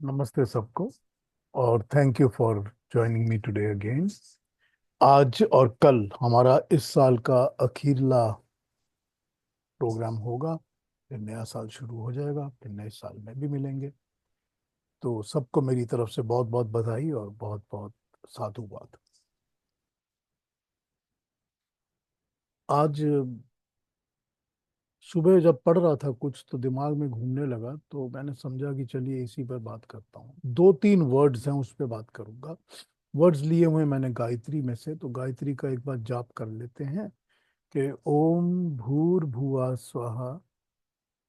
नमस्ते सबको। और thank you for joining me today again. आज और कल हमारा इस साल का अखीरला प्रोग्राम होगा। फिर नया साल शुरू हो जाएगा, फिर नए साल में भी मिलेंगे। तो सबको मेरी तरफ से बहुत बहुत बधाई और बहुत बहुत साधुवाद। आज सुबह जब पढ़ रहा था कुछ तो दिमाग में घूमने लगा, तो मैंने समझा कि चलिए इसी पर बात करता हूँ। दो तीन वर्ड्स हैं, उस पर बात करूंगा। वर्ड्स लिए हुए मैंने गायत्री में से, तो गायत्री का एक बार जाप कर लेते हैं कि ओम भूर्भुवः स्वः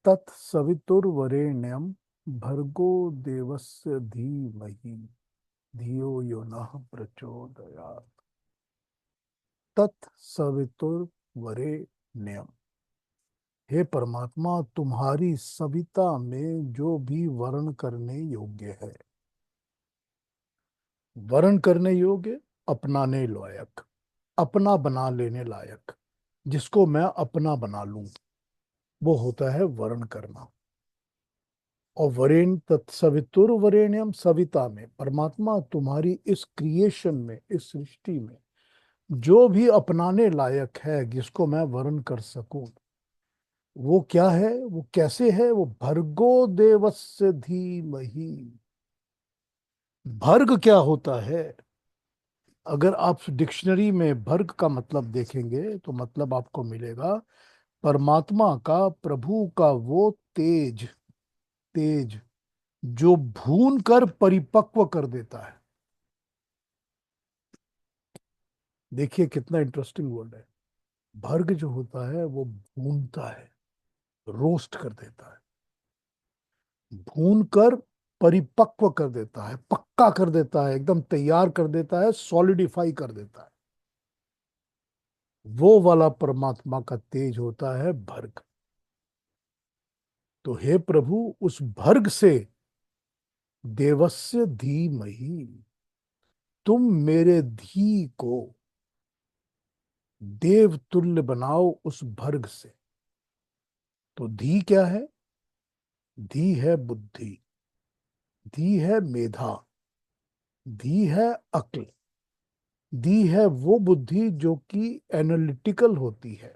तत्सवितुर्वरेण्यं भर्गो देवस्य धीमहि धियो यो नः प्रचोदयात्। तत्सवितुर्वरेण्यम। हे परमात्मा, तुम्हारी सविता में जो भी वर्ण करने योग्य है, वर्ण करने योग्य, अपनाने लायक, अपना बना लेने लायक, जिसको मैं अपना बना लूं, वो होता है वर्ण करना। और वरेण तत्सवितुर वरेण्यम, सविता में परमात्मा तुम्हारी इस क्रिएशन में, इस सृष्टि में जो भी अपनाने लायक है, जिसको मैं वर्ण कर सकूं, वो क्या है, वो कैसे है? वो भर्गो देवस्य धीमहि। भर्ग क्या होता है? अगर आप डिक्शनरी में भर्ग का मतलब देखेंगे तो मतलब आपको मिलेगा परमात्मा का, प्रभु का वो तेज, तेज जो भून कर परिपक्व कर देता है। देखिए कितना इंटरेस्टिंग वर्ड है। भर्ग जो होता है वो भूनता है, रोस्ट कर देता है, भून कर परिपक्व कर देता है, पक्का कर देता है, एकदम तैयार कर देता है, सॉलिडिफाई कर देता है। वो वाला परमात्मा का तेज होता है भर्ग। तो हे प्रभु, उस भर्ग से देवस्य धीमहि, तुम मेरे धी को देव तुल्य बनाओ उस भर्ग से। तो धी क्या है? धी है बुद्धि, धी है मेधा, धी है अक्ल, धी है वो बुद्धि जो कि एनालिटिकल होती है,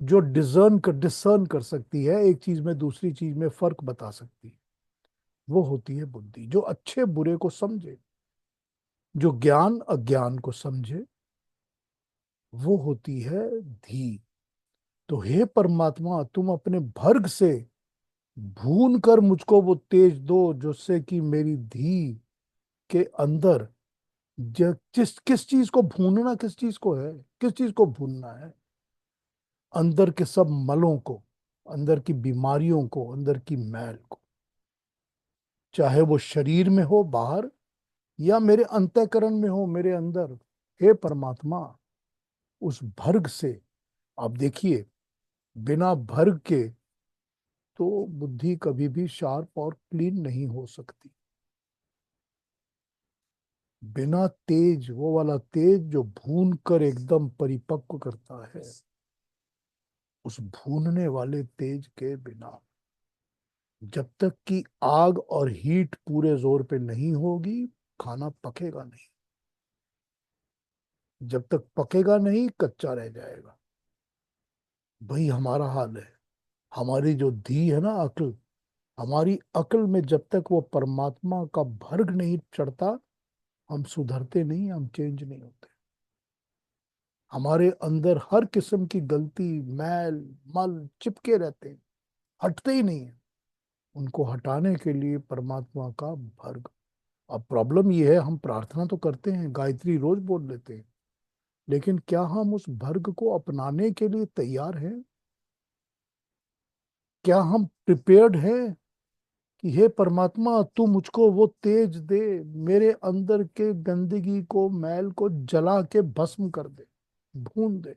जो डिसर्न कर सकती है, एक चीज में दूसरी चीज में फर्क बता सकती है। वो होती है बुद्धि, जो अच्छे बुरे को समझे, जो ज्ञान अज्ञान को समझे, वो होती है धी। तो हे परमात्मा, तुम अपने भर्ग से भून कर मुझको वो तेज दो, जिससे कि मेरी धी के अंदर किस किस चीज को भूनना, किस चीज को है, किस चीज को भूनना है? अंदर के सब मलों को, अंदर की बीमारियों को, अंदर की मैल को, चाहे वो शरीर में हो बाहर, या मेरे अंतःकरण में हो, मेरे अंदर। हे परमात्मा, उस भर्ग से, आप देखिए, बिना भर्ग के तो बुद्धि कभी भी शार्प और क्लीन नहीं हो सकती। बिना तेज, वो वाला तेज जो भून कर एकदम परिपक्व करता है, उस भूनने वाले तेज के बिना, जब तक कि आग और हीट पूरे जोर पे नहीं होगी, खाना पकेगा नहीं। जब तक पकेगा नहीं, कच्चा रह जाएगा। वही हमारा हाल है। हमारी जो धी है ना, अक्ल, हमारी अक्ल में जब तक वो परमात्मा का भर्ग नहीं चढ़ता, हम सुधरते नहीं, हम चेंज नहीं होते। हमारे अंदर हर किस्म की गलती, मैल, मल चिपके रहते हैं, हटते ही नहीं है। उनको हटाने के लिए परमात्मा का भर्ग। अब प्रॉब्लम ये है, हम प्रार्थना तो करते हैं, गायत्री रोज बोल लेते हैं, लेकिन क्या हम उस भर्ग को अपनाने के लिए तैयार हैं? क्या हम प्रिपेयर्ड हैं कि हे परमात्मा, तू मुझको वो तेज दे, मेरे अंदर के गंदगी को, मैल को जला के भस्म कर दे, भून दे?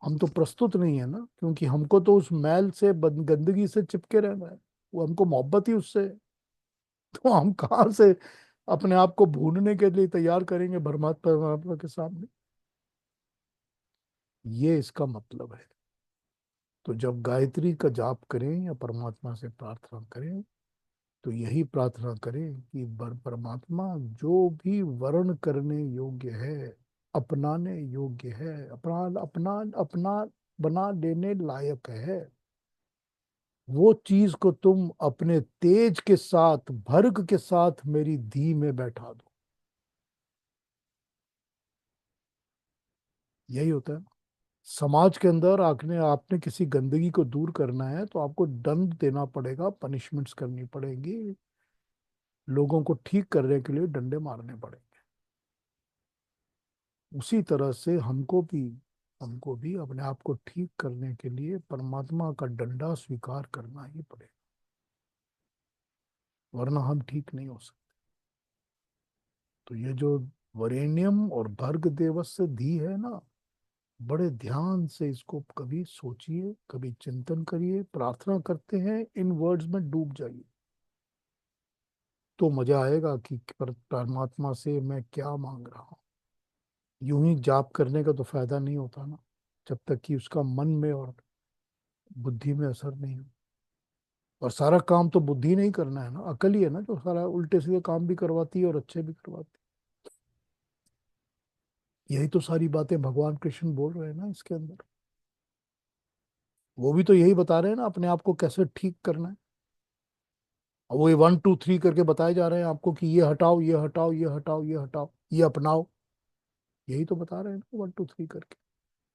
हम तो प्रस्तुत नहीं है ना, क्योंकि हमको तो उस मैल से, गंदगी से चिपके रहना है। वो हमको मोहब्बत ही उससे है। तो हम कहाँ से अपने आप को भूनने के लिए तैयार करेंगे परमात्मा परमात्मा के सामने? ये इसका मतलब है। तो जब गायत्री का जाप करें या परमात्मा से प्रार्थना करें, तो यही प्रार्थना करें कि परमात्मा जो भी वर्ण करने योग्य है, अपनाने योग्य है, अपना अपना अपना बना लेने लायक है, वो चीज को तुम अपने तेज के साथ, भर्ग के साथ मेरी धी में बैठा दो। यही होता है। समाज के अंदर आपने आपने किसी गंदगी को दूर करना है तो आपको दंड देना पड़ेगा, पनिशमेंट्स करनी पड़ेगी, लोगों को ठीक करने के लिए डंडे मारने पड़ेंगे। उसी तरह से हमको भी अपने आप को ठीक करने के लिए परमात्मा का डंडा स्वीकार करना ही पड़ेगा, वरना हम ठीक नहीं हो सकते। तो ये जो वरेण्यम और भर्ग देवस्य धी है ना, बड़े ध्यान से इसको कभी सोचिए, कभी चिंतन करिए, प्रार्थना करते हैं इन वर्ड्स में डूब जाइए, तो मजा आएगा कि परमात्मा से मैं क्या मांग रहा हूँ। यूं ही जाप करने का तो फायदा नहीं होता ना, जब तक कि उसका मन में और बुद्धि में असर नहीं हो। और सारा काम तो बुद्धि नहीं करना है ना, अकल ही है ना जो सारा उल्टे सीधे काम भी करवाती है और अच्छे भी करवाती है। यही तो सारी बातें भगवान कृष्ण बोल रहे हैं ना इसके अंदर। वो भी तो यही बता रहे हैं ना अपने आप को कैसे ठीक करना है। और वो ये 1 2 3 करके बताए जा रहे हैं आपको कि ये हटाओ, ये हटाओ, ये हटाओ, ये हटाओ, ये अपनाओ। यही तो बता रहे हैं ना 1 2 3 करके।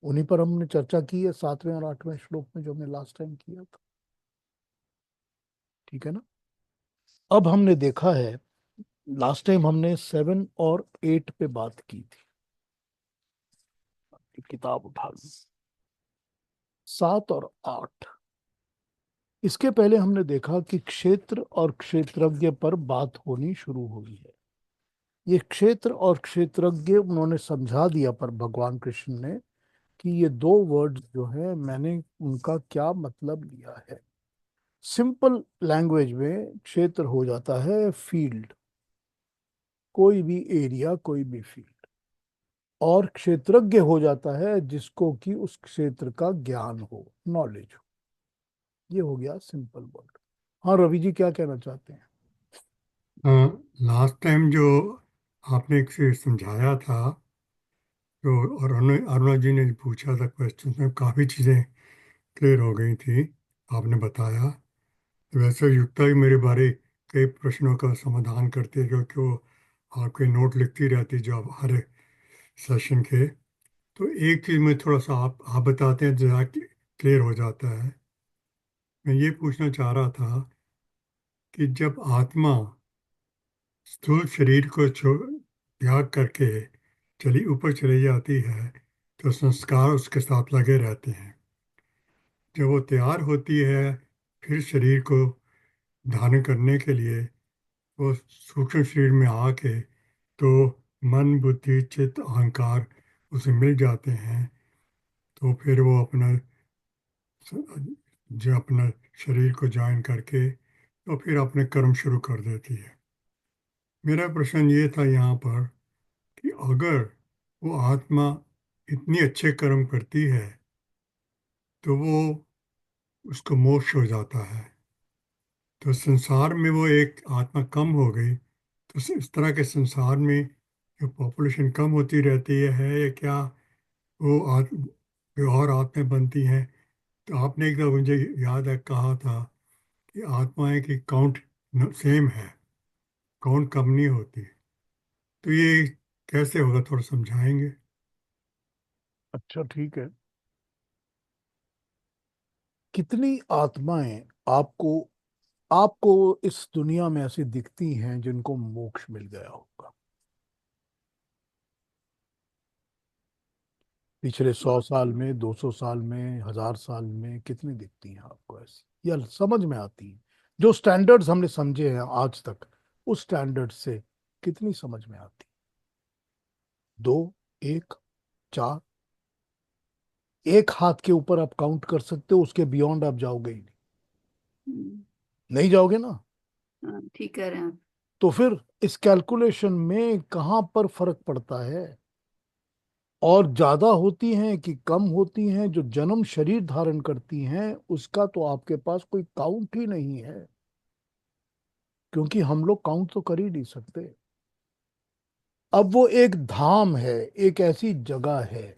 उन्हीं पर हमने चर्चा की है 7वें और 8वें श्लोक में, जो हमने लास्ट टाइम किया था। ठीक है ना। अब हमने देखा है, लास्ट टाइम हमने 7 और 8 पे बात की थी। किताब उठा ली। 7 और 8। इसके पहले हमने देखा कि क्षेत्र और क्षेत्रज्ञ पर बात होनी शुरू हुई है। ये क्षेत्र और क्षेत्रज्ञ उन्होंने समझा दिया, पर भगवान कृष्ण ने, कि ये दो वर्ड्स जो है मैंने उनका क्या मतलब लिया है। सिंपल लैंग्वेज में क्षेत्र हो जाता है फील्ड, कोई भी एरिया, कोई भी फील्ड। और क्षेत्रज्ञ हो जाता है जिसको कि उस क्षेत्र का ज्ञान हो, नॉलेज हो। ये हो गया सिंपल वर्ड। हाँ रवि जी, क्या कहना चाहते हैं? लास्ट टाइम जो आपने एक से समझाया था, जो और अरुणा जी ने पूछा था क्वेश्चन में, काफ़ी चीज़ें क्लियर हो गई थी। आपने बताया। वैसे युक्ता भी मेरे बारे कई प्रश्नों का समाधान करती है, क्योंकि वो आपके नोट लिखती रहती है जो आप हर सेशन के। तो एक चीज़ में थोड़ा सा आप बताते हैं, ज़रा क्लियर हो जाता है। मैं ये पूछना चाह रहा था कि जब आत्मा स्थूल शरीर को छोड़ त्याग करके चली ऊपर चली जाती है, तो संस्कार उसके साथ लगे रहते हैं। जब वो तैयार होती है फिर शरीर को धारण करने के लिए, वो सूक्ष्म शरीर में आके, तो मन बुद्धि चित्त अहंकार उसे मिल जाते हैं। तो फिर वो जो अपना शरीर को ज्वाइन करके तो फिर अपने कर्म शुरू कर देती है। मेरा प्रश्न ये था यहाँ पर कि अगर वो आत्मा इतनी अच्छे कर्म करती है तो वो उसको मोक्ष हो जाता है, तो संसार में वो एक आत्मा कम हो गई, तो इस तरह के संसार में जो पॉपुलेशन कम होती रहती है या क्या वो कोई और आत्माएं बनती हैं? तो आपने एक दफ़ा मुझे याद है कहा था कि आत्माएं की काउंट सेम है, काउंट कम नहीं होती। तो ये कैसे होगा, थोड़ा समझाएंगे? अच्छा ठीक है। कितनी आत्माएं आपको आपको इस दुनिया में ऐसी दिखती हैं जिनको मोक्ष मिल गया होगा? पिछले 100 साल में, 200 साल में, 1000 साल में कितनी दिखती हैं आपको ऐसी, या समझ में आती हैं? जो स्टैंडर्ड्स हमने समझे हैं आज तक, उस स्टैंडर्ड से कितनी समझ में आती? दो, एक, चार? एक हाथ के ऊपर आप काउंट कर सकते हो, उसके बियॉन्ड आप जाओगे ही नहीं। हम्म, नहीं जाओगे ना। हाँ, ठीक कह रहे हैं आप। तो फिर इस कैलकुलेशन में कहां पर फर्क पड़ता है? और ज्यादा होती हैं कि कम होती हैं जो जन्म शरीर धारण करती हैं, उसका तो आपके पास कोई काउंट ही नहीं है, क्योंकि हम लोग काउंट तो कर ही नहीं सकते। अब वो एक धाम है, एक ऐसी जगह है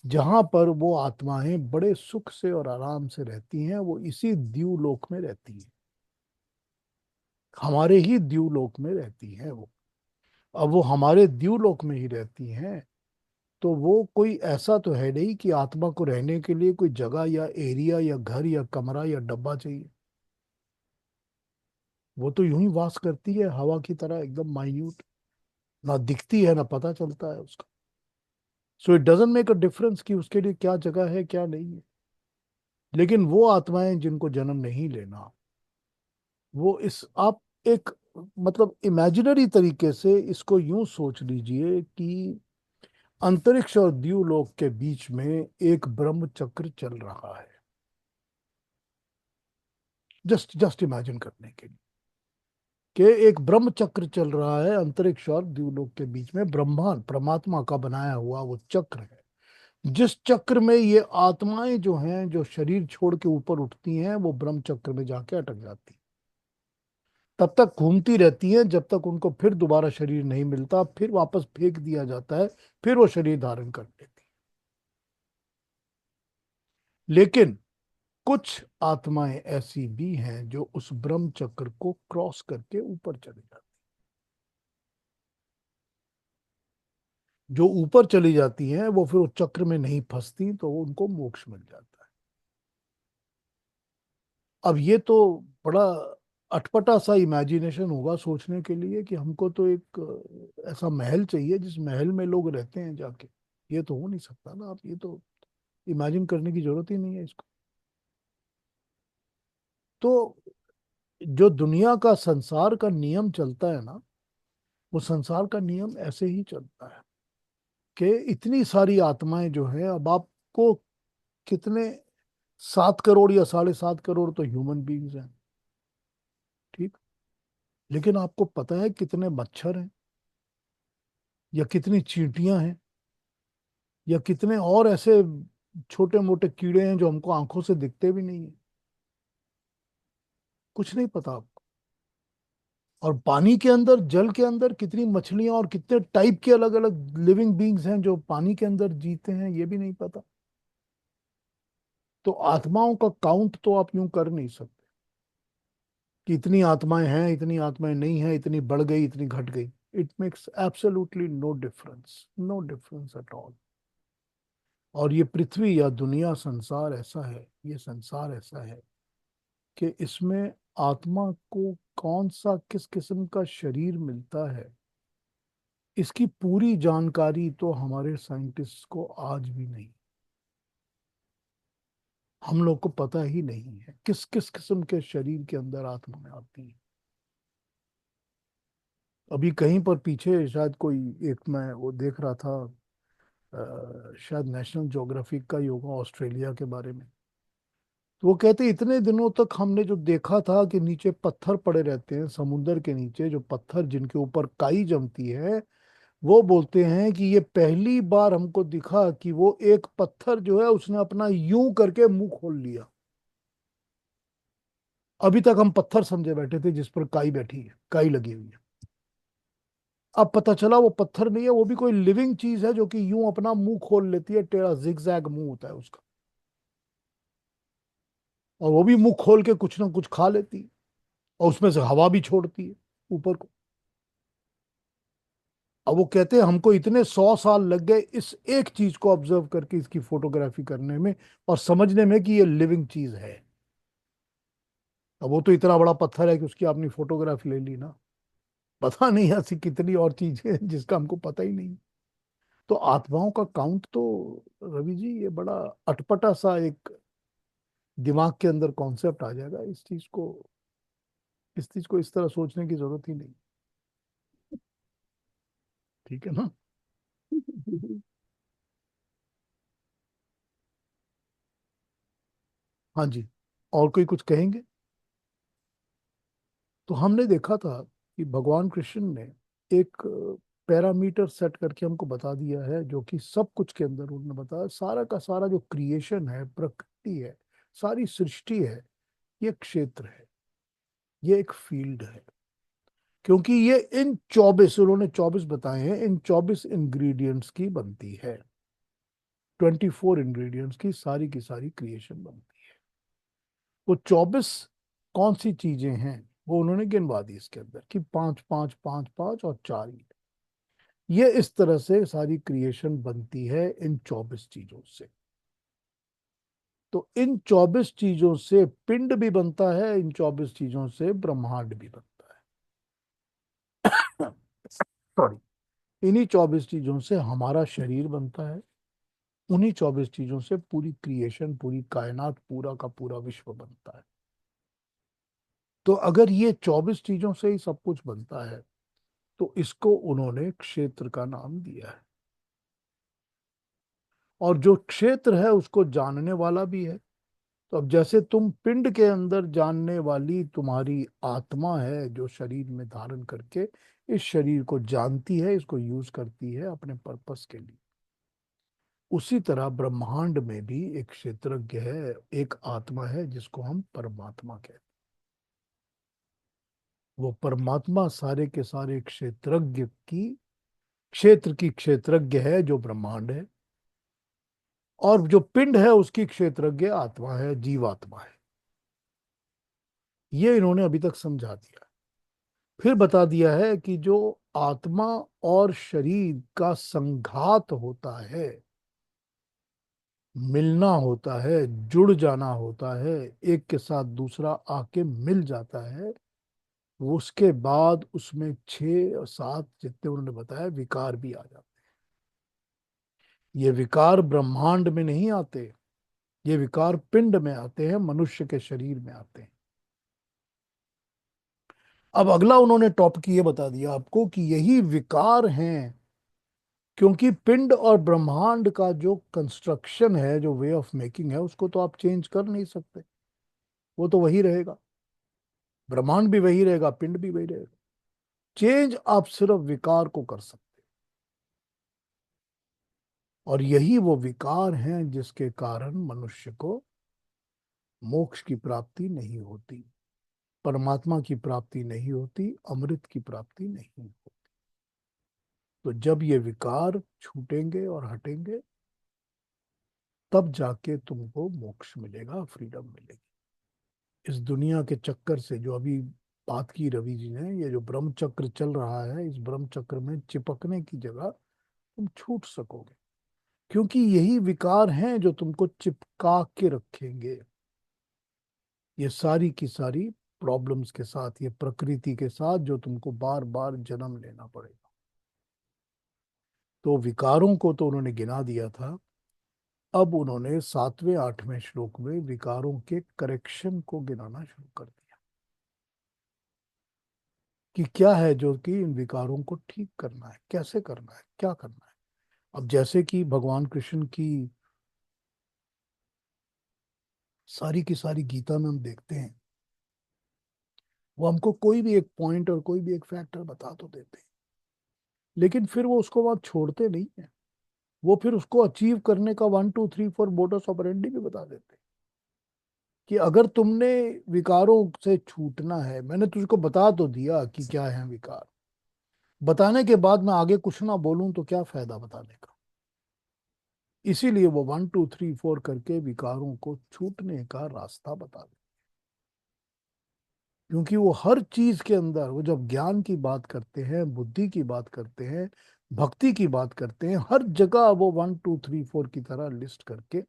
जहां पर वो आत्माएं बड़े सुख से और आराम से रहती हैं, वो इसी द्यूलोक में रहती हैं, हमारे ही द्यूलोक में रहती हैं वो। अब वो हमारे द्यूलोक में ही रहती हैं, तो वो कोई ऐसा तो है नहीं कि आत्मा को रहने के लिए कोई जगह या एरिया या घर या कमरा या डब्बा चाहिए। वो तो यूं ही वास करती है हवा की तरह, एकदम माइन्यूट, ना दिखती है ना पता चलता है उसका। So it doesn't make a difference कि उसके लिए क्या जगह है क्या नहीं है। लेकिन वो आत्माएं जिनको जन्म नहीं लेना, वो इस आप एक मतलब इमेजिनरी तरीके से इसको यूं सोच लीजिए कि अंतरिक्ष और द्यूलोक के बीच में एक ब्रह्म चक्र चल रहा है। जस्ट जस्ट इमेजिन करने के लिए कि एक ब्रह्म चक्र चल रहा है अंतरिक्ष और द्यूलोक के बीच में, ब्रह्मांड परमात्मा का बनाया हुआ वो चक्र है, जिस चक्र में ये आत्माएं जो हैं, जो शरीर छोड़ के ऊपर उठती हैं, वो ब्रह्म चक्र में जाके अटक जाती हैं। तब तक घूमती रहती हैं जब तक उनको फिर दोबारा शरीर नहीं मिलता, फिर वापस फेंक दिया जाता है, फिर वो शरीर धारण कर लेती हैं। लेकिन कुछ आत्माएं ऐसी भी हैं जो उस ब्रह्म चक्र को क्रॉस करके ऊपर चले जाती, जो ऊपर चली जाती हैं वो फिर उस चक्र में नहीं फंसती, तो उनको मोक्ष मिल जाता है। अब ये तो बड़ा अटपटा सा इमेजिनेशन होगा सोचने के लिए कि हमको तो एक ऐसा महल चाहिए जिस महल में लोग रहते हैं जाके। ये तो हो नहीं सकता ना, आप ये तो इमेजिन करने की जरूरत ही नहीं है इसको। तो जो दुनिया का संसार का नियम चलता है ना, वो संसार का नियम ऐसे ही चलता है कि इतनी सारी आत्माएं जो है, अब आपको कितने, 7 करोड़ या 7.5 करोड़ तो ह्यूमन बींग्स हैं, ठीक। लेकिन आपको पता है कितने मच्छर हैं, या कितनी चींटियां हैं, या कितने और ऐसे छोटे मोटे कीड़े हैं जो हमको आंखों से दिखते भी नहीं है? कुछ नहीं पता आपको। और पानी के अंदर, जल के अंदर कितनी मछलियां और कितने टाइप के अलग अलग लिविंग बींग्स हैं जो पानी के अंदर जीते हैं, ये भी नहीं पता। तो आत्माओं का काउंट तो आप यूं कर नहीं सकते कि इतनी आत्माएं हैं, इतनी आत्माएं नहीं हैं, इतनी बढ़ गई, इतनी घट गई। It makes absolutely no difference, no difference at all. और ये पृथ्वी या दुनिया, संसार ऐसा है, ये संसार ऐसा है कि इसमें आत्मा को कौन सा किस किस्म का शरीर मिलता है, इसकी पूरी जानकारी तो हमारे साइंटिस्ट को आज भी नहीं। हम लोग को पता ही नहीं है किस किस किस्म के शरीर के अंदर आत्माएं आती हैं। अभी कहीं पर पीछे शायद कोई एक, मैं वो देख रहा था, शायद नेशनल ज्योग्राफिक का ही होगा, ऑस्ट्रेलिया के बारे में। तो वो कहते इतने दिनों तक हमने जो देखा था कि नीचे पत्थर पड़े रहते हैं, समुद्र के नीचे जो पत्थर जिनके ऊपर काई जमती है, वो बोलते हैं कि ये पहली बार हमको दिखा कि वो एक पत्थर जो है उसने अपना यूं करके मुंह खोल लिया। अभी तक हम पत्थर समझे बैठे थे जिस पर काई बैठी है, काई लगी हुई है। अब पता चला वो पत्थर नहीं है, वो भी कोई लिविंग चीज है जो कि यूं अपना मुंह खोल लेती है, टेढ़ा जिगजैग मुंह होता है उसका, और वो भी मुंह खोल के कुछ ना कुछ खा लेती है, और उसमें से हवा भी छोड़ती है ऊपर को। अब वो कहते हैं हमको इतने 100 साल लग गए इस एक चीज को ऑब्जर्व करके, इसकी फोटोग्राफी करने में और समझने में कि ये लिविंग चीज है। अब वो तो इतना बड़ा पत्थर है कि उसकी आपने फोटोग्राफी ले ली ना, पता नहीं ऐसी कितनी और चीजें हैं जिसका हमको पता ही नहीं। तो आत्माओं का काउंट तो, रवि जी, ये बड़ा अटपटा सा एक दिमाग के अंदर कॉन्सेप्ट आ जाएगा। इस चीज को इस तरह सोचने की जरूरत ही नहीं। ठीक है ना? हाँ जी। और कोई कुछ कहेंगे? तो हमने देखा था कि भगवान कृष्ण ने एक पैरामीटर सेट करके हमको बता दिया है, जो कि सब कुछ के अंदर उन्होंने बताया। सारा का सारा जो क्रिएशन है, प्रकृति है, सारी सृष्टि है, ये क्षेत्र है, ये एक फील्ड है। क्योंकि ये इन 24, उन्होंने 24 बताए हैं, इन 24 इंग्रेडिएंट्स की बनती है। 24 इंग्रेडिएंट्स की सारी क्रिएशन बनती है। वो 24 कौन सी चीजें हैं वो उन्होंने गिनवा दी इसके अंदर, कि 5 5 5 5 और 4 ये इस तरह से सारी क्रिएशन बनती है इन 24 चीजों से। तो इन 24 चीजों से पिंड भी बनता है, इन 24 चीजों से ब्रह्मांड भी बनता है। सॉरी। इन्हीं 24 चीजों से हमारा शरीर बनता है, उन्हीं 24 चीजों से पूरी क्रिएशन, पूरी कायनात, पूरा का पूरा विश्व बनता है। तो अगर ये 24 चीजों से ही सब कुछ बनता है, तो इसको उन्होंने क्षेत्र का नाम दिया है। और जो क्षेत्र है उसको जानने वाला भी है। तो अब जैसे तुम पिंड के अंदर जानने वाली तुम्हारी आत्मा है, जो शरीर में धारण करके इस शरीर को जानती है, इसको यूज करती है अपने पर्पस के लिए, उसी तरह ब्रह्मांड में भी एक क्षेत्रज्ञ है, एक आत्मा है जिसको हम परमात्मा कहते हैं। वो परमात्मा सारे के सारे क्षेत्रज्ञ की, क्षेत्र की क्षेत्रज्ञ है, जो ब्रह्मांड है। और जो पिंड है उसकी क्षेत्रज्ञ आत्मा है, जीवात्मा है। ये इन्होंने अभी तक समझा दिया। फिर बता दिया है कि जो आत्मा और शरीर का संघात होता है, मिलना होता है, जुड़ जाना होता है, एक के साथ दूसरा आके मिल जाता है, उसके बाद उसमें 6 और 7 जितने उन्होंने बताया विकार भी आ जाते हैं। ये विकार ब्रह्मांड में नहीं आते, ये विकार पिंड में आते हैं, मनुष्य के शरीर में आते हैं। अब अगला उन्होंने टॉपिक ये बता दिया आपको कि यही विकार हैं, क्योंकि पिंड और ब्रह्मांड का जो कंस्ट्रक्शन है, जो वे ऑफ मेकिंग है, उसको तो आप चेंज कर नहीं सकते, वो तो वही रहेगा। ब्रह्मांड भी वही रहेगा, पिंड भी वही रहेगा। चेंज आप सिर्फ विकार को कर सकते। और यही वो विकार हैं जिसके कारण मनुष्य को मोक्ष की प्राप्ति नहीं होती, परमात्मा की प्राप्ति नहीं होती, अमृत की प्राप्ति नहीं होती। तो जब ये विकार छूटेंगे और हटेंगे, तब जाके तुमको मोक्ष मिलेगा, फ्रीडम मिलेगी। इस दुनिया के चक्कर से, जो अभी बात की रवि जी ने, ये जो ब्रह्म चक्र चल रहा है, इस ब्रह्म चक्र में चिपकने की जगह तुम छूट सकोगे। क्योंकि यही विकार हैं जो तुमको चिपका के रखेंगे, ये सारी की सारी प्रॉब्लम्स के साथ, ये प्रकृति के साथ, जो तुमको बार बार जन्म लेना पड़ेगा। तो विकारों को तो उन्होंने गिना दिया था। अब उन्होंने 7वें 8वें श्लोक में विकारों के करेक्शन को गिनाना शुरू कर दिया, कि क्या है जो कि इन विकारों को ठीक करना है, कैसे करना है, क्या करना है। अब जैसे कि भगवान कृष्ण की सारी की सारी गीता में हम देखते हैं, वो हमको कोई भी एक पॉइंट और कोई भी एक फैक्टर बता तो देते हैं, लेकिन फिर वो उसको वहां छोड़ते नहीं है। वो फिर उसको अचीव करने का 1 2 3 4 मोडस ऑपरेंडी भी बता देते हैं, कि अगर तुमने विकारों से छूटना है, मैंने तुझको बता तो दिया कि क्या है विकार, बताने के बाद मैं आगे कुछ ना बोलूं तो क्या फायदा बताने का। इसीलिए वो 1 2 3 4 करके विकारों को छूटने का रास्ता बता दे। क्योंकि वो हर चीज के अंदर, वो जब ज्ञान की बात करते हैं, बुद्धि की बात करते हैं, भक्ति की बात करते हैं, हर जगह वो 1 2 3 4 की तरह लिस्ट करके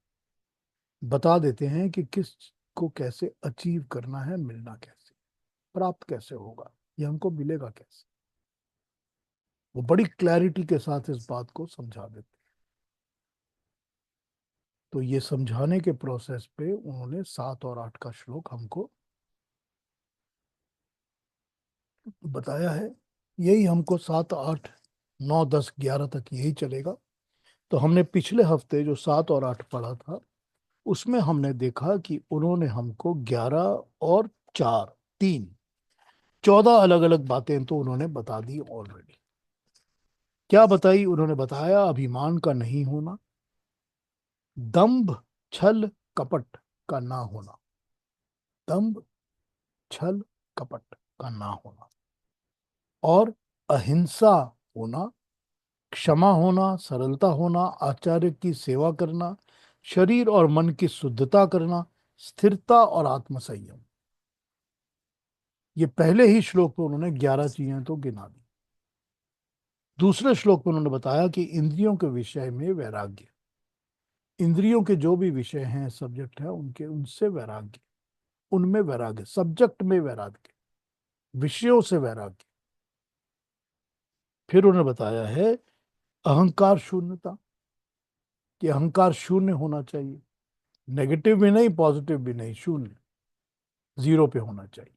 बता देते हैं कि किस को कैसे अचीव करना है, मिलना कैसे, प्राप्त कैसे होगा, ये हमको मिलेगा कैसे। वो बड़ी क्लैरिटी के साथ इस बात को समझा देते हैं। तो ये समझाने के प्रोसेस पे उन्होंने 7 और 8 का श्लोक हमको बताया है। यही हमको 7 8 9 10 11 तक यही चलेगा। तो हमने पिछले हफ्ते जो 7 और 8 पढ़ा था, उसमें हमने देखा कि उन्होंने हमको 11 और 4 3 14 अलग अलग बातें तो उन्होंने बता दी ऑलरेडी। क्या बताई? उन्होंने बताया अभिमान का नहीं होना, दंभ छल कपट का ना होना, दंभ छल कपट का ना होना, और अहिंसा होना, क्षमा होना, सरलता होना, आचार्य की सेवा करना, शरीर और मन की शुद्धता करना, स्थिरता और आत्मसंयम। ये पहले ही श्लोक में उन्होंने 11 चीजें तो गिना दी। दूसरे श्लोक में उन्होंने बताया कि इंद्रियों के विषय में वैराग्य, इंद्रियों के जो भी विषय हैं, सब्जेक्ट है उनके, उनसे वैराग्य, उनमें वैराग्य, सब्जेक्ट में वैराग्य, विषयों से वैराग्य। फिर उन्होंने बताया है अहंकार शून्यता, कि अहंकार शून्य होना चाहिए, नेगेटिव भी नहीं, पॉजिटिव भी नहीं, शून्य, जीरो पे होना चाहिए।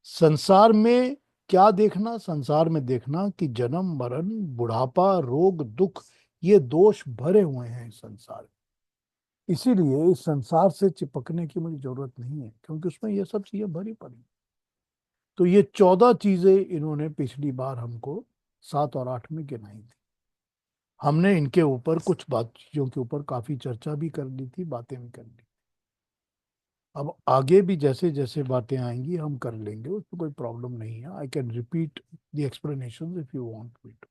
संसार में क्या देखना? संसार में देखना कि जन्म मरण, बुढ़ापा, रोग, दुख, ये दोष भरे हुए हैं इस संसार में। इसीलिए इस संसार से चिपकने की मुझे जरूरत नहीं है, क्योंकि उसमें ये सब चीजें भरी पड़ी। तो ये 14 चीजें इन्होंने पिछली बार हमको 7 और 8 में गिनाई थी। हमने इनके ऊपर कुछ बात चीजों के ऊपर काफी चर्चा भी कर ली थी, बातें भी कर ली। अब आगे भी जैसे जैसे बातें आएंगी हम कर लेंगे, उसमें कोई प्रॉब्लम नहीं है। I can repeat the explanation if you want me to.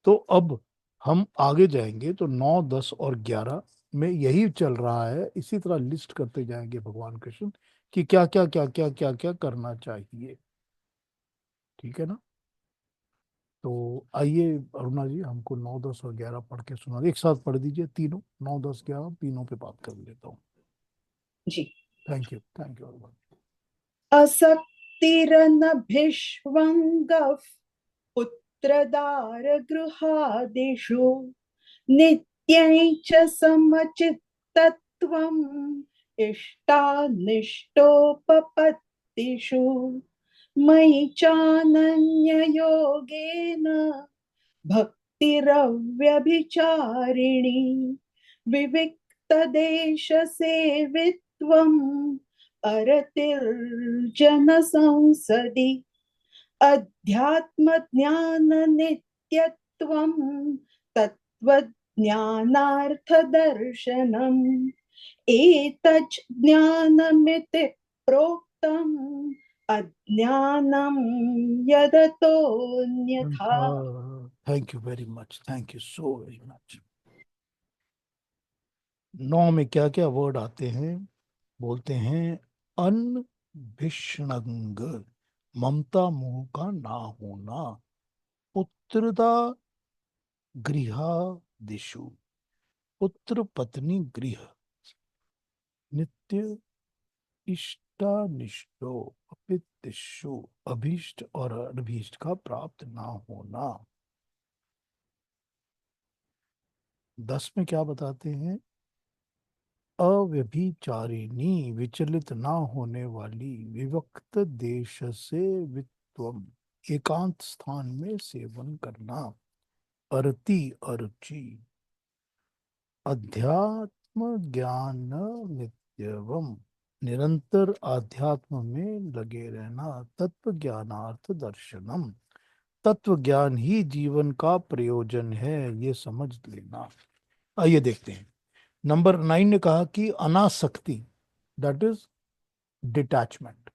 तो अब हम आगे जाएंगे तो 9, 10 और 11 में यही चल रहा है। इसी तरह लिस्ट करते जाएंगे भगवान कृष्ण कि क्या क्या क्या क्या क्या क्या करना चाहिए। ठीक है ना? तो आइए अरुणा जी, हमको 9, 10 और 11 पढ़ के सुना, एक साथ पढ़ दीजिए तीनों, 9, 10, 11 तीनों पे बात कर लेता हूँ। जी। Thank you Aruna. असक्तिरनभिष्वङ्गः पुत्रदारगृहादिषु नित्यं च समचित्तत्वम् इष्टानिष्टोपपत्तिषु मयि चानन्ययोगेन भक्तिरव्यभिचारिणी विविक्तदेशसेवित्वम् अरतिर्जनसंसदि अध्यात्मज्ञाननित्यत्वं तत्त्वज्ञानार्थदर्शनम् एतच् ज्ञानमिति प्रोक्तम् अज्ञानं यदतोऽन्यथा। Thank you very much, thank you so very much. 9 में क्या क्या वर्ड आते हैं? बोलते हैं अनभिष्णंग, ममता मोह का ना होना, पुत्रदा गृहादिषु, पुत्र पत्नी गृह, नित्य इष्टानिष्टो अपितिषु, अभीष्ट और अनभीष्ट का प्राप्त ना होना। 10 में क्या बताते हैं? अव्यभिचारिणी, विचलित ना होने वाली, विवक्त देश से वित्वम, एकांत स्थान में सेवन करना, अरति अरुचि, अध्यात्म ज्ञान नित्यवम, निरंतर आध्यात्म में लगे रहना, तत्व ज्ञानार्थ दर्शनम, तत्व ज्ञान ही जीवन का प्रयोजन है, ये समझ लेना। आइए देखते हैं। नंबर 9 ने कहा कि अनासक्ति, दैट इज डिटैचमेंट,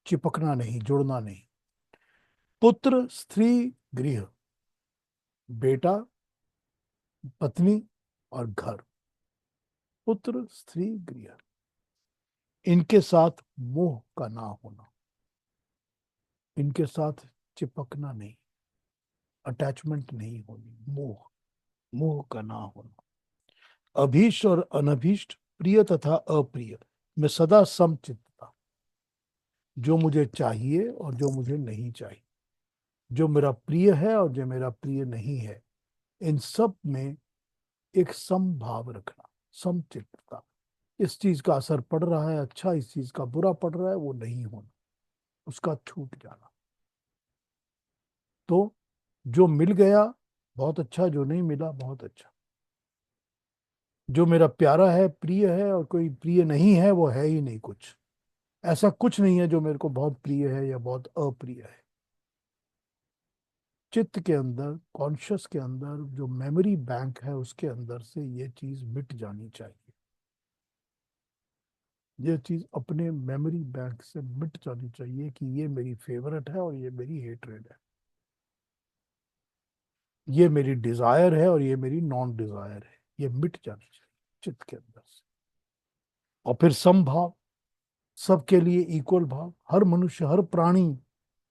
चिपकना नहीं, जुड़ना नहीं। पुत्र स्त्री गृह, बेटा पत्नी और घर, पुत्र स्त्री गृह, इनके साथ मोह का ना होना, इनके साथ चिपकना नहीं, अटैचमेंट नहीं होनी, मोह, मोह का ना होना। अभीष्ट और अनभीष्ट, प्रिय तथा अप्रिय में सदा समचित्तता, जो मुझे चाहिए और जो मुझे नहीं चाहिए, जो मेरा प्रिय है और जो मेरा प्रिय नहीं है, इन सब में एक समभाव रखना, समचित्तता। इस चीज का असर पड़ रहा है अच्छा, इस चीज का बुरा पड़ रहा है, वो नहीं होना, उसका छूट जाना। तो जो मिल गया बहुत अच्छा, जो नहीं मिला बहुत अच्छा, जो मेरा प्यारा है, प्रिय है, और कोई प्रिय नहीं है, वो है ही नहीं कुछ। ऐसा कुछ नहीं है जो मेरे को बहुत प्रिय है या बहुत अप्रिय है। चित्त के अंदर, कॉन्शियस के अंदर जो मेमोरी बैंक है उसके अंदर से ये चीज मिट जानी चाहिए। ये चीज अपने मेमोरी बैंक से मिट जानी चाहिए कि ये मेरी फेवरेट है और ये मेरी हेटरेड है, ये मेरी डिजायर है और ये मेरी नॉन डिजायर है। ये मिट जानी चाहिए चित्त के अंदर से। और फिर समभाव, सबके लिए इक्वल भाव, हर मनुष्य, हर प्राणी,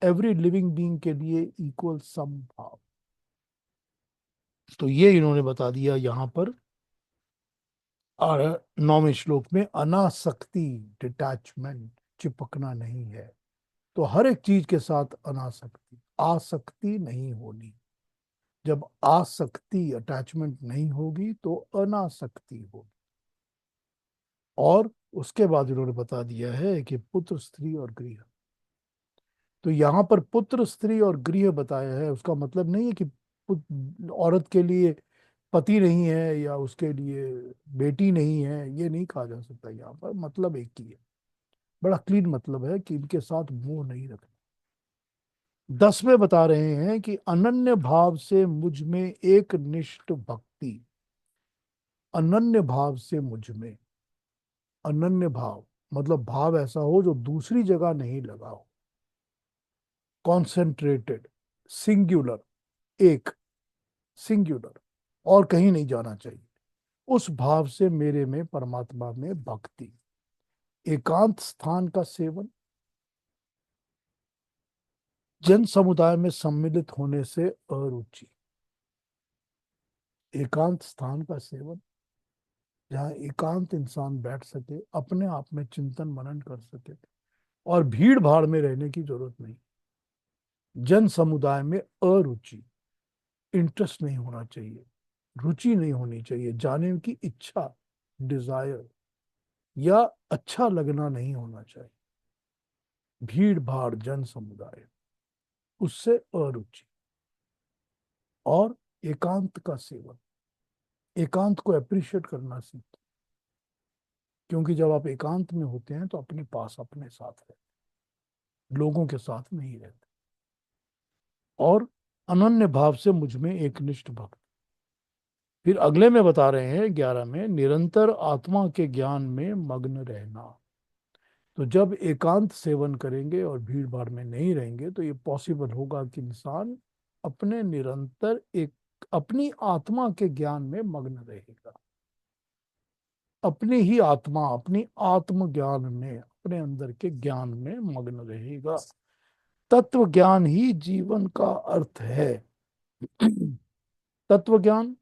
एवरी लिविंग बीइंग के लिए इक्वल समभाव। तो ये इन्होंने बता दिया यहां पर 9वें श्लोक में, अनासक्ति, डिटैचमेंट, चिपकना नहीं है। तो हर एक चीज के साथ अनासक्ति, आसक्ति नहीं होनी। जब आसक्ति, अटैचमेंट नहीं होगी तो अनासक्ति होगी। और उसके बाद इन्होंने बता दिया है कि पुत्र, स्त्री और गृह। तो यहां पर पुत्र, स्त्री और गृह बताया है, उसका मतलब नहीं है कि औरत के लिए पति नहीं है या उसके लिए बेटी नहीं है, ये नहीं कहा जा सकता। यहाँ पर मतलब एक ही है, बड़ा क्लीन मतलब है कि इनके साथ मोह नहीं रखना। 10वें बता रहे हैं कि अनन्य भाव से मुझ में एक निष्ठ भक्ति। अनन्य भाव से मुझ में, अनन्य भाव मतलब भाव ऐसा हो जो दूसरी जगह नहीं लगा हो, कॉन्सेंट्रेटेड, सिंगुलर, एक, सिंगुलर, और कहीं नहीं जाना चाहिए। उस भाव से मेरे में, परमात्मा में भक्ति। एकांत स्थान का सेवन, जन समुदाय में सम्मिलित होने से अरुचि। एकांत स्थान का सेवन, जहाँ एकांत इंसान बैठ सके, अपने आप में चिंतन मनन कर सके, और भीड़ भाड़ में रहने की जरूरत नहीं। जन समुदाय में अरुचि, इंटरेस्ट नहीं होना चाहिए, रुचि नहीं होनी चाहिए, जाने की इच्छा, डिजायर, या अच्छा लगना नहीं होना चाहिए। भीड़ भाड़, जन समुदाय, उससे अरुचि। और एकांत का सेवन, एकांत को अप्रिशिएट करना सीखो, क्योंकि जब आप एकांत में होते हैं तो अपने पास, अपने साथ रहते, लोगों के साथ नहीं रहते। और अनन्य भाव से मुझ में एक निष्ठ भक्त। फिर अगले में बता रहे हैं 11 में, निरंतर आत्मा के ज्ञान में मग्न रहना। तो जब एकांत सेवन करेंगे और भीड़ भाड़ में नहीं रहेंगे तो ये पॉसिबल होगा कि इंसान अपने निरंतर एक, अपनी आत्मा के ज्ञान में मग्न रहेगा। अपनी ही आत्मा, अपनी आत्म ज्ञान में, अपने अंदर के ज्ञान में मग्न रहेगा। तत्व ज्ञान ही जीवन का अर्थ है। तत्व ज्ञान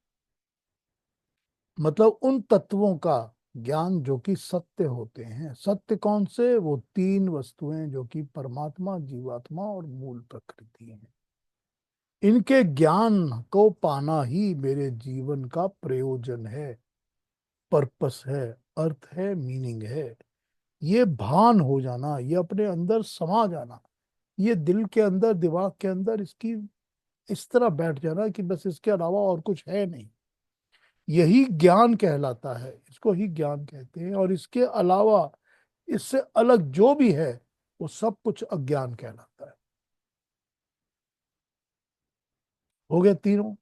मतलब उन तत्वों का ज्ञान जो कि सत्य होते हैं। सत्य कौन से? वो 3 वस्तुएं जो कि परमात्मा, जीवात्मा और मूल प्रकृति हैं। इनके ज्ञान को पाना ही मेरे जीवन का प्रयोजन है, पर्पस है, अर्थ है, मीनिंग है। ये भान हो जाना, ये अपने अंदर समा जाना, ये दिल के अंदर, दिमाग के अंदर इसकी इस तरह बैठ जाना कि बस इसके अलावा और कुछ है नहीं, यही ज्ञान कहलाता है। इसको ही ज्ञान कहते हैं। और इसके अलावा, इससे अलग जो भी है वो सब कुछ अज्ञान कहलाता है। हो गए तीनों,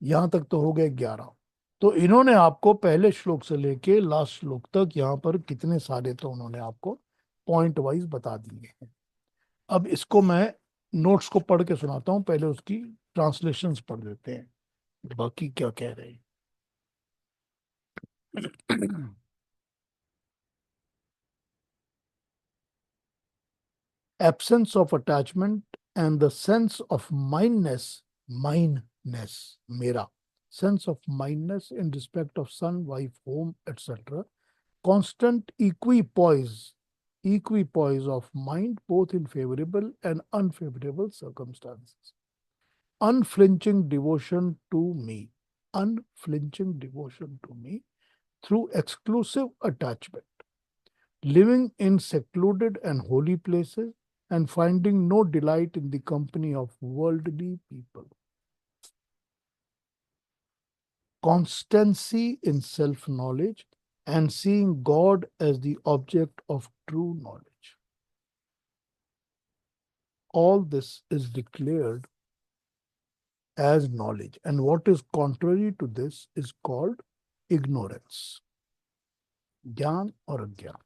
यहां तक तो हो गए 11। तो इन्होंने आपको पहले श्लोक से लेके लास्ट श्लोक तक यहाँ पर कितने सारे तो उन्होंने आपको पॉइंट वाइज बता दिए हैं। अब इसको मैं नोट्स को पढ़ के सुनाता हूँ, पहले उसकी ट्रांसलेशंस पढ़ लेते हैं, बाकी क्या कह रहे हैं। Absence of attachment and the sense of mindness, mera, sense of mindness in respect of son, wife, home, etc. Constant equipoise of mind both in favorable and unfavorable circumstances. Unflinching devotion to me, unflinching devotion to me through exclusive attachment. Living in secluded and holy places and finding no delight in the company of worldly people. Constancy in self-knowledge and seeing God as the object of true knowledge. All this is declared as knowledge, and what is contrary to this is called ignorance. ज्ञान और अज्ञान।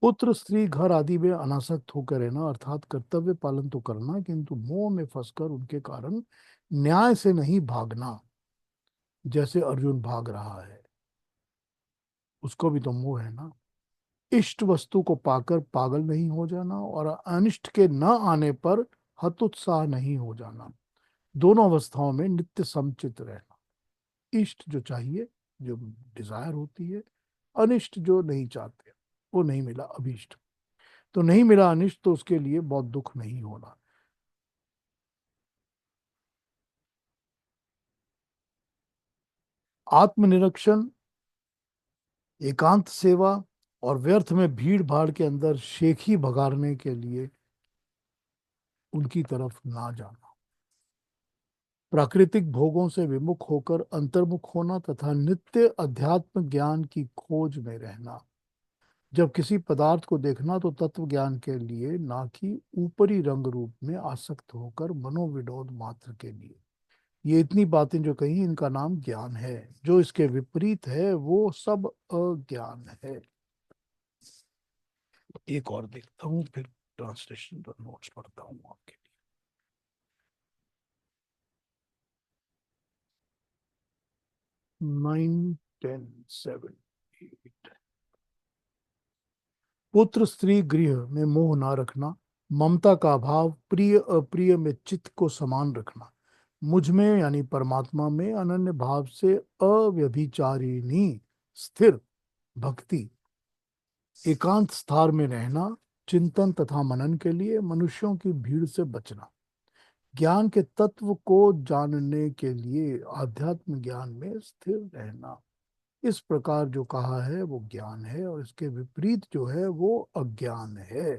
पुत्र स्त्री घर आदि में अनासक्त होकर रहना अर्थात कर्तव्य पालन तो करना, किंतु मोह में फंसकर उनके कारण न्याय से नहीं भागना। जैसे अर्जुन भाग रहा है, उसको भी तो मोह है ना। इष्ट वस्तु को पाकर पागल नहीं हो जाना और अनिष्ट के न आने पर हतोत्साह नहीं हो जाना। दोनों अवस्थाओं में नित्य समचित रहना। इष्ट जो चाहिए, जो डिजायर होती है, अनिष्ट जो नहीं चाहते, वो नहीं मिला अभीष्ट, तो नहीं मिला अनिष्ट, तो उसके लिए बहुत दुख नहीं होना। आत्मनिरीक्षण, एकांत सेवा और व्यर्थ में भीड़ भाड़ के अंदर शेखी भगाड़ने के लिए उनकी तरफ ना जाना। प्राकृतिक भोगों से विमुख होकर अंतर्मुख होना तथा नित्य अध्यात्म ज्ञान की खोज में रहना। जब किसी पदार्थ को देखना तो तत्व ज्ञान के लिए, ना कि ऊपरी रंग रूप में आसक्त होकर मनोविनोद मात्र के लिए। ये इतनी बातें जो कही, इनका नाम ज्ञान है। जो इसके विपरीत है वो सब अज्ञान है। एक और देखता हूँ, फिर ट्रांसलेशन पर नोट्स पढ़ता हूँ आपके लिए। 9, 10, 7, 8। पुत्र स्त्री गृह में मोह ना रखना, ममता का अभाव, प्रिय अप्रिय में चित्त को समान रखना, मुझ में यानी परमात्मा में अनन्य भाव से अव्यभिचारिणी स्थिर भक्ति, एकांत स्थान में रहना, चिंतन तथा मनन के लिए मनुष्यों की भीड़ से बचना, ज्ञान के तत्व को जानने के लिए आध्यात्म ज्ञान में स्थिर रहना। इस प्रकार जो कहा है वो ज्ञान है और इसके विपरीत जो है वो अज्ञान है।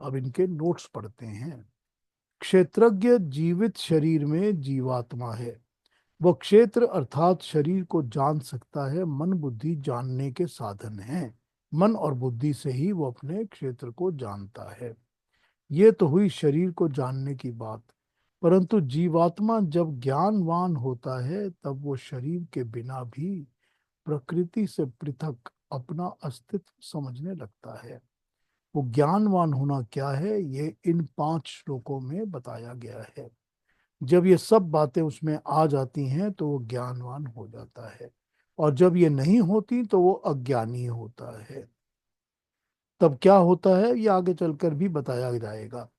अब इनके नोट्स पढ़ते हैं। क्षेत्रज्ञ जीवित शरीर में जीवात्मा है। वह क्षेत्र अर्थात शरीर को जान सकता है। मन बुद्धि जानने के साधन हैं। मन और बुद्धि से ही वो अपने क्षेत्र को जानता है। ये तो हुई शरीर को जानने की बात, परंतु जीवात्मा जब ज्ञानवान होता है तब वो शरीर के बिना भी प्रकृति से पृथक अपना अस्तित्व समझने लगता है। वो ज्ञानवान होना क्या है, ये इन 5 श्लोकों में बताया गया है। जब ये सब बातें उसमें आ जाती हैं तो वो ज्ञानवान हो जाता है, और जब ये नहीं होती तो वो अज्ञानी होता है। तब क्या होता है ये आगे चलकर भी बताया जाएगा।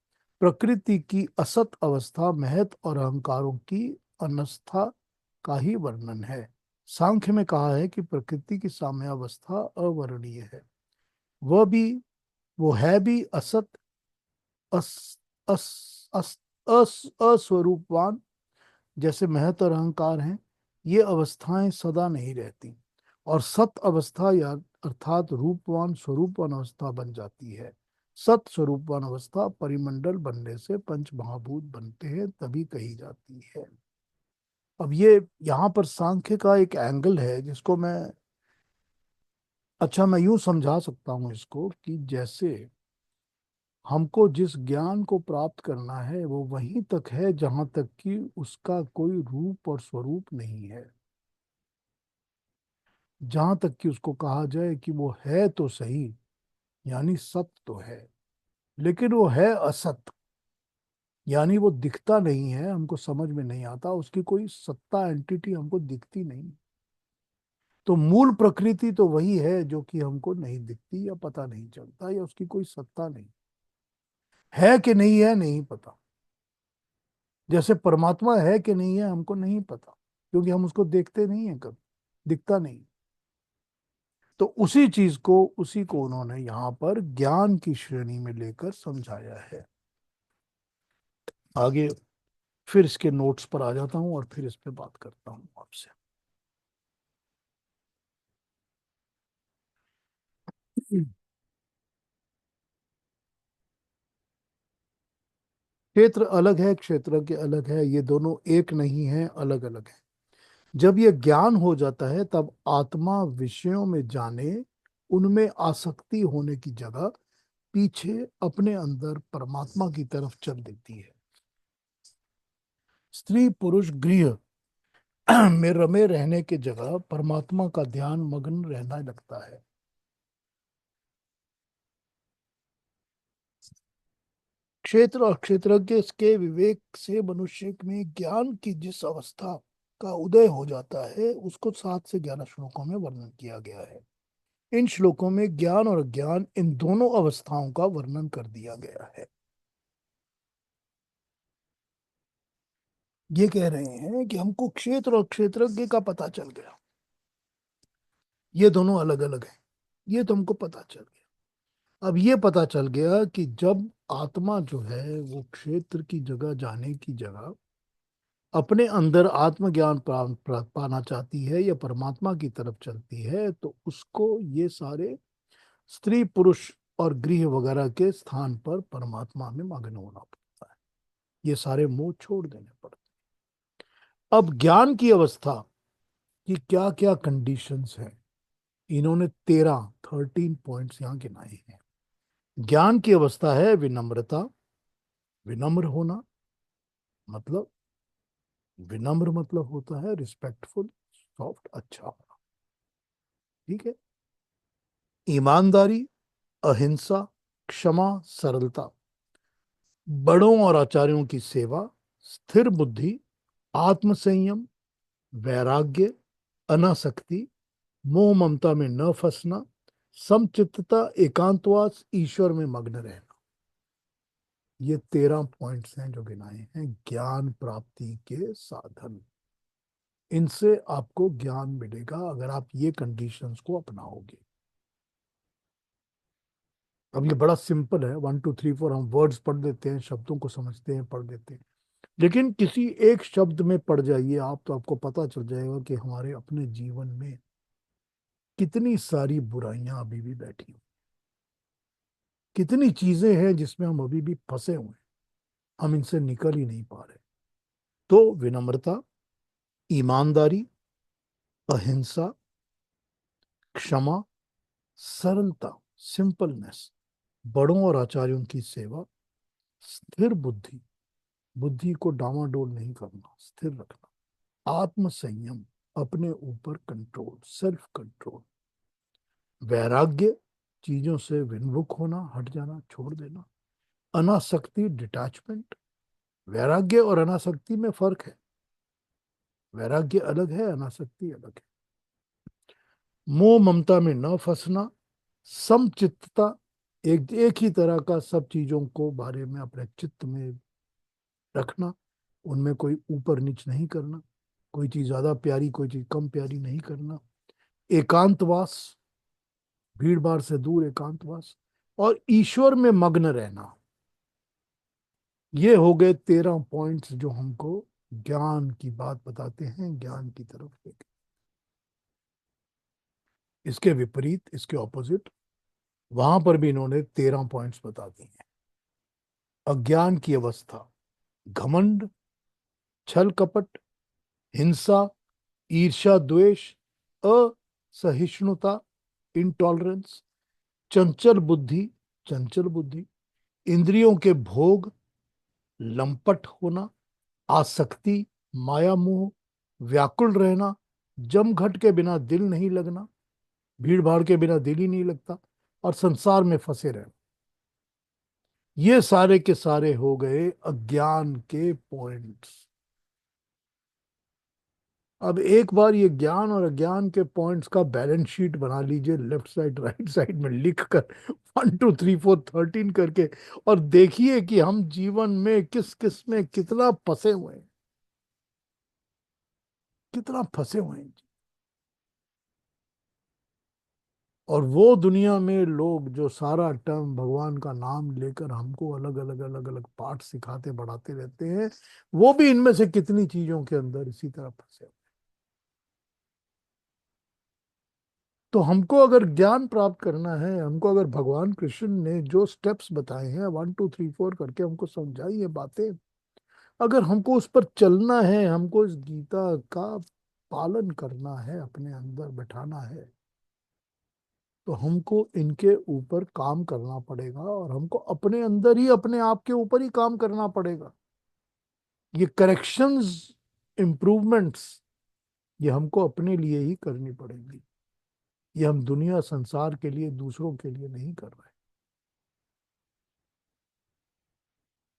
प्रकृति की असत अवस्था महत और अहंकारों की अनस्था का ही वर्णन है। सांख्य में कहा है कि प्रकृति की साम्यावस्था अवर्णीय है। वो है भी असत, अस, अस, अस, अस्वरूपवान, जैसे महत और अहंकार हैं। ये अवस्थाएं सदा नहीं रहती और सत अवस्था या अर्थात रूपवान स्वरूपवान अवस्था बन जाती है। सत स्वरूपवान अवस्था परिमंडल बनने से पंच महाभूत बनते हैं तभी कही जाती है। अब ये यहाँ पर सांख्य का एक एंगल है जिसको मैं यूं समझा सकता हूं इसको कि जैसे हमको जिस ज्ञान को प्राप्त करना है वो वहीं तक है जहां तक कि उसका कोई रूप और स्वरूप नहीं है। जहां तक कि उसको कहा जाए कि वो है तो सही, यानी सत्य तो है, लेकिन वो है असत, यानी वो दिखता नहीं है, हमको समझ में नहीं आता, उसकी कोई सत्ता एंटिटी हमको दिखती नहीं। तो मूल प्रकृति तो वही है जो कि हमको नहीं दिखती या पता नहीं चलता, या उसकी कोई सत्ता नहीं है। कि नहीं है नहीं पता। जैसे परमात्मा है कि नहीं है हमको नहीं पता, क्योंकि हम उसको देखते नहीं है, कभी दिखता नहीं। तो उसी को उन्होंने यहाँ पर ज्ञान की श्रेणी में लेकर समझाया है। आगे फिर इसके नोट्स पर आ जाता हूं और फिर इस पे बात करता हूं आपसे। क्षेत्र अलग है, क्षेत्र के अलग है, ये दोनों एक नहीं है, अलग अलग है। जब ये ज्ञान हो जाता है तब आत्मा विषयों में जाने उनमें आसक्ति होने की जगह पीछे अपने अंदर परमात्मा की तरफ चल देती है। स्त्री पुरुष गृह में रमे रहने की जगह परमात्मा का ध्यान मग्न रहना लगता है। क्षेत्र और क्षेत्रज्ञ के विवेक से मनुष्य में ज्ञान की जिस अवस्था का उदय हो जाता है उसको 7 से 11 श्लोकों में वर्णन किया गया है। इन श्लोकों में ज्ञान और अज्ञान इन दोनों अवस्थाओं का वर्णन कर दिया गया है। ये कह रहे हैं कि हमको क्षेत्र और क्षेत्रज्ञ का पता चल गया, ये दोनों अलग अलग हैं, ये तो हमको पता चल गया। अब ये पता चल गया कि जब आत्मा जो है वो क्षेत्र की जगह जाने की जगह अपने अंदर आत्मज्ञान पाना चाहती है या परमात्मा की तरफ चलती है, तो उसको ये सारे स्त्री पुरुष और गृह वगैरह के स्थान पर परमात्मा में मग्न होना पड़ता है, ये सारे मोह छोड़ देने पड़ते हैं। अब ज्ञान की अवस्था की क्या क्या कंडीशंस हैं, इन्होंने 13 पॉइंट्स यहाँ गिनाए हैं। ज्ञान की अवस्था है विनम्रता, विनम्र होना, मतलब विनम्र मतलब होता है रिस्पेक्टफुल, सॉफ्ट, अच्छा होना, ठीक है। ईमानदारी, अहिंसा, क्षमा, सरलता, बड़ों और आचार्यों की सेवा, स्थिर बुद्धि, आत्मसंयम, वैराग्य, अनासक्ति, मोह ममता में न फंसना, समचित्तता, एकांतवास, ईश्वर में मग्न रहना। ये 13 पॉइंट्स हैं जो गिनाए हैं ज्ञान प्राप्ति के साधन। इनसे आपको ज्ञान मिलेगा अगर आप ये कंडीशंस को अपनाओगे। अब ये बड़ा सिंपल है, 1 2 3 4 हम वर्ड्स पढ़ देते हैं, शब्दों को समझते हैं, पढ़ देते हैं, लेकिन किसी एक शब्द में पढ़ जाइए आप तो आपको पता चल जाएगा कि हमारे अपने जीवन में कितनी सारी बुराइयां अभी भी बैठी हुई, कितनी चीजें हैं जिसमें हम अभी भी फंसे हुए हैं, हम इनसे निकल ही नहीं पा रहे। तो विनम्रता, ईमानदारी, अहिंसा, क्षमा, सरलता, सिंपलनेस, बड़ों और आचार्यों की सेवा, स्थिर बुद्धि, बुद्धि को डामाडोल नहीं करना, स्थिर रखना, आत्म संयम, अपने ऊपर कंट्रोल, सेल्फ कंट्रोल, वैराग्य, चीजों से विमुख होना, हट जाना, छोड़ देना, अनासक्ति, डिटैचमेंट। वैराग्य और अनासक्ति में फर्क है, वैराग्य अलग है, अनासक्ति अलग है। मोह ममता में न फंसना, समचित्तता, एक ही तरह का सब चीजों को बारे में अपने चित्त में रखना, उनमें कोई ऊपर नीच नहीं करना, कोई चीज ज्यादा प्यारी कोई चीज कम प्यारी नहीं करना, एकांतवास, भीड़ भाड़ से दूर एकांतवास, और ईश्वर में मग्न रहना। ये हो गए 13 पॉइंट्स जो हमको ज्ञान की बात बताते हैं, ज्ञान की तरफ लेके। इसके विपरीत, इसके ऑपोजिट, वहां पर भी इन्होंने 13 पॉइंट्स बता दिए हैं। अज्ञान की अवस्था, घमंड, छल कपट, हिंसा, ईर्ष्या द्वेष, असहिष्णुता, इंटॉलरेंस, चंचल बुद्धि, चंचल बुद्धि, इंद्रियों के भोग, लंपट होना, आसक्ति, माया मोह, व्याकुल रहना, जमघट के बिना दिल नहीं लगना, भीड़ भाड़ के बिना दिल ही नहीं लगता, और संसार में फंसे रहना। ये सारे के सारे हो गए अज्ञान के पॉइंट्स। अब एक बार ये ज्ञान और अज्ञान के पॉइंट्स का बैलेंस शीट बना लीजिए, लेफ्ट साइड राइट साइड में लिख कर 1 2 3 4 13 करके, और देखिए कि हम जीवन में किस किस में कितना फंसे हुए हैं, कितना फंसे हुए हैं। और वो दुनिया में लोग जो सारा टर्म भगवान का नाम लेकर हमको अलग अलग अलग अलग पाठ सिखाते बढ़ाते रहते हैं, वो भी इनमें से कितनी चीजों के अंदर इसी तरह फंसे। तो हमको अगर ज्ञान प्राप्त करना है, हमको अगर भगवान कृष्ण ने जो स्टेप्स बताए हैं 1 2 3 4 करके हमको समझाई ये बातें, अगर हमको उस पर चलना है, हमको इस गीता का पालन करना है, अपने अंदर बैठाना है, तो हमको इनके ऊपर काम करना पड़ेगा और हमको अपने अंदर ही अपने आप के ऊपर ही काम करना पड़ेगा। ये करेक्शंस, इम्प्रूवमेंट्स, ये हमको अपने लिए ही करनी पड़ेगी। ये हम दुनिया संसार के लिए, दूसरों के लिए नहीं कर रहे,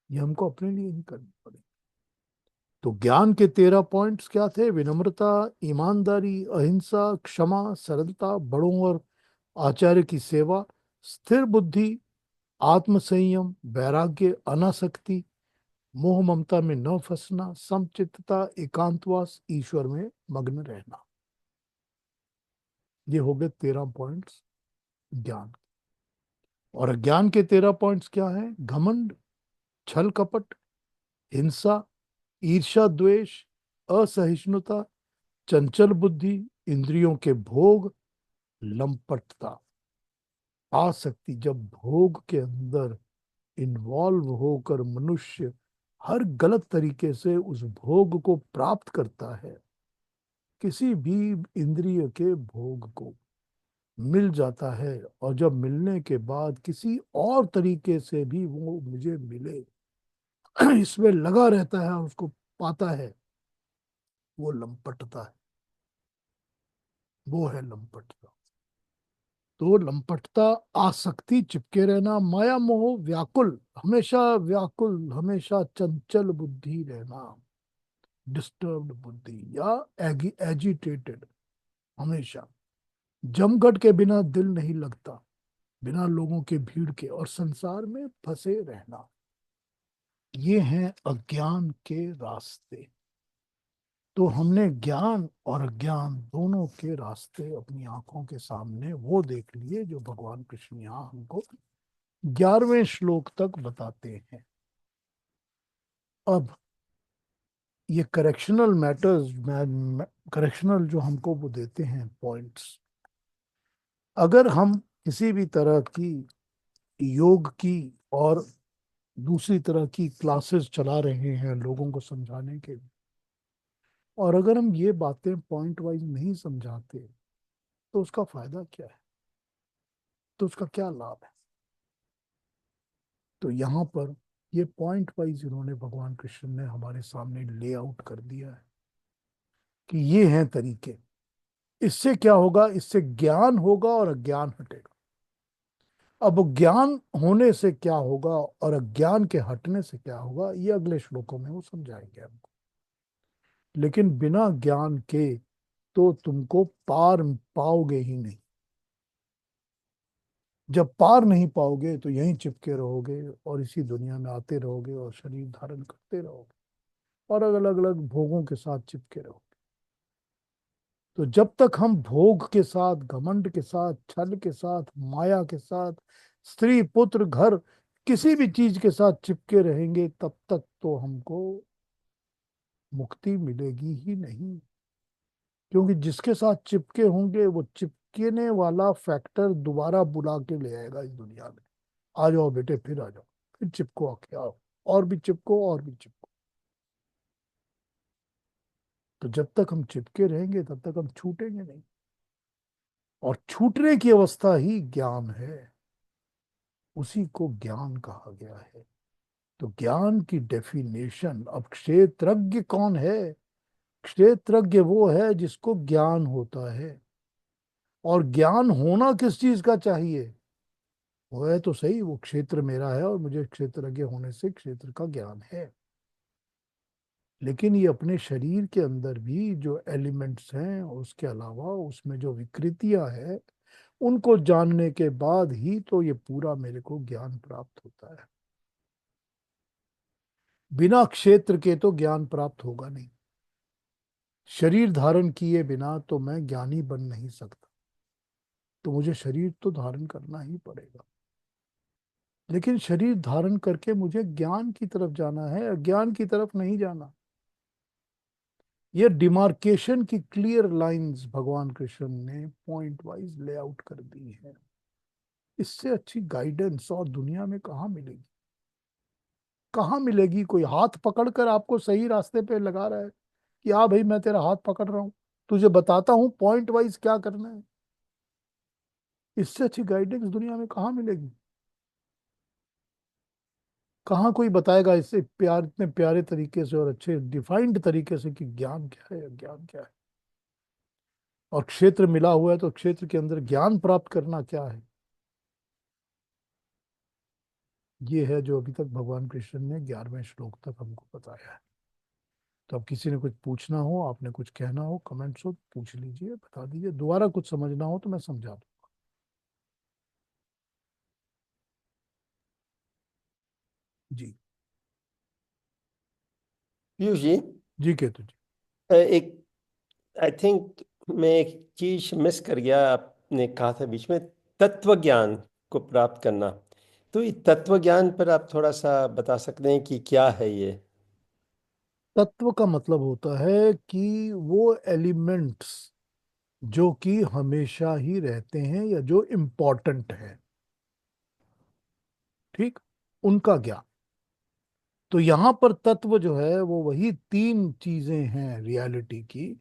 ये हमको अपने लिए ही करनी पड़ेगी। तो ज्ञान के 13 पॉइंट्स क्या थे? विनम्रता, ईमानदारी, अहिंसा, क्षमा, सरलता, बड़ों और आचार्य की सेवा, स्थिर बुद्धि, आत्मसंयम, वैराग्य, अनासक्ति, मोह ममता में न फंसना, समचित्तता, एकांतवास, ईश्वर में मग्न रहना। ये हो गए 13 पॉइंट्स ज्ञान। और अज्ञान के 13 पॉइंट्स क्या हैं? घमंड, छल कपट, हिंसा, ईर्ष्या, द्वेष, असहिष्णुता, चंचल बुद्धि, इंद्रियों के भोग, लंपटता, आसक्ति। जब भोग के अंदर इन्वॉल्व होकर मनुष्य हर गलत तरीके से उस भोग को प्राप्त करता है, किसी भी इंद्रिय के भोग को मिल जाता है, और जब मिलने के बाद किसी और तरीके से भी वो मुझे मिले इसमें लगा रहता है, उसको पाता है, वो लंपटता है, वो है लंपटता। तो लंपटता, आसक्ति, चिपके रहना, माया मोह, व्याकुल, हमेशा व्याकुल, हमेशा चंचल बुद्धि रहना, डिस्टर्ब्ड बुद्धि या एजिटेटेड, हमेशा जमघट के बिना दिल नहीं लगता, बिना लोगों के भीड़ के, और संसार में फंसे रहना। ये हैं अज्ञान के रास्ते। तो हमने ज्ञान और अज्ञान दोनों के रास्ते अपनी आंखों के सामने वो देख लिए, जो भगवान कृष्ण यहाँ हमको 11वें श्लोक तक बताते हैं। अब ये करेक्शनल मैटर्स, करेक्शनल जो हमको वो देते हैं पॉइंट्स, अगर हम किसी भी तरह की योग की और दूसरी तरह की क्लासेस चला रहे हैं लोगों को समझाने के लिए, और अगर हम ये बातें पॉइंट वाइज नहीं समझाते, तो उसका फायदा क्या है? तो उसका क्या लाभ है? तो यहाँ पर ये पॉइंट वाइज इन्होंने, भगवान कृष्ण ने हमारे सामने ले आउट कर दिया है कि ये हैं तरीके। इससे क्या होगा? इससे ज्ञान होगा और अज्ञान हटेगा। अब ज्ञान होने से क्या होगा और अज्ञान के हटने से क्या होगा, ये अगले श्लोकों में वो समझाएंगे हमको। लेकिन बिना ज्ञान के तो तुमको पार पाओगे ही नहीं। जब पार नहीं पाओगे तो यहीं चिपके रहोगे और इसी दुनिया में आते रहोगे और शरीर धारण करते रहोगे और अलग अलग भोगों के साथ चिपके रहोगे। तो जब तक हम भोग के साथ, घमंड के साथ, छल के साथ, माया के साथ, स्त्री, पुत्र, घर, किसी भी चीज के साथ चिपके रहेंगे, तब तक तो हमको मुक्ति मिलेगी ही नहीं। क्योंकि जिसके साथ चिपके होंगे वो चिपकेने वाला फैक्टर दोबारा बुला के ले आएगा इस दुनिया में। आ जाओ बेटे, फिर आ जाओ, फिर चिपको, आके आओ, और भी चिपको, और भी चिपको। तो जब तक हम चिपके रहेंगे तब तक हम छूटेंगे नहीं, और छूटने की अवस्था ही ज्ञान है, उसी को ज्ञान कहा गया है। तो ज्ञान की डेफिनेशन, अब क्षेत्रज्ञ कौन है? क्षेत्रज्ञ वो है जिसको ज्ञान होता है। और ज्ञान होना किस चीज का चाहिए? वो है तो सही, वो क्षेत्र मेरा है और मुझे क्षेत्रज्ञ होने से क्षेत्र का ज्ञान है। लेकिन ये अपने शरीर के अंदर भी जो एलिमेंट्स हैं, उसके अलावा उसमें जो विकृतियां हैं, उनको जानने के बाद ही तो ये पूरा मेरे को ज्ञान प्राप्त होता है। बिना क्षेत्र के तो ज्ञान प्राप्त होगा नहीं। शरीर धारण किए बिना तो मैं ज्ञानी बन नहीं सकता, तो मुझे शरीर तो धारण करना ही पड़ेगा। लेकिन शरीर धारण करके मुझे ज्ञान की तरफ जाना है, अज्ञान की तरफ नहीं जाना। ये डिमार्केशन की क्लियर लाइंस भगवान कृष्ण ने पॉइंट वाइज लेआउट कर दी है। इससे अच्छी गाइडेंस और दुनिया में कहाँ मिलेगी? कहाँ मिलेगी? कोई हाथ पकड़कर आपको सही रास्ते पे लगा रहा है कि हाँ भाई, मैं तेरा हाथ पकड़ रहा हूं, तुझे बताता हूं पॉइंट वाइज क्या करना है। इससे अच्छी गाइडेंस दुनिया में कहाँ मिलेगी? कहाँ कोई बताएगा इससे प्यार, इतने प्यारे तरीके से और अच्छे डिफाइंड तरीके से कि ज्ञान क्या है, अज्ञान क्या है। और क्षेत्र मिला हुआ है तो क्षेत्र के अंदर ज्ञान प्राप्त करना क्या है, ये है जो अभी तक भगवान कृष्ण ने 11वें श्लोक तक हमको बताया है। तो अब किसी ने कुछ पूछना हो, आपने कुछ कहना हो, कमेंट्स हो, पूछ लीजिए, बता दीजिए। दोबारा कुछ समझना हो तो मैं समझा दूँ। जी। पीयूष जी, जी केतु जी। एक आई थिंक मैं एक चीज मिस कर गया। आपने कहा था बीच में तत्व ज्ञान को प्राप्त करना, तो ये तत्व ज्ञान पर आप थोड़ा सा बता सकते हैं कि क्या है ये? तत्व का मतलब होता है कि वो एलिमेंट्स जो कि हमेशा ही रहते हैं या जो इम्पोर्टेंट है, ठीक, उनका ज्ञान। तो यहां पर तत्व जो है वो वही तीन चीजें हैं रियलिटी की,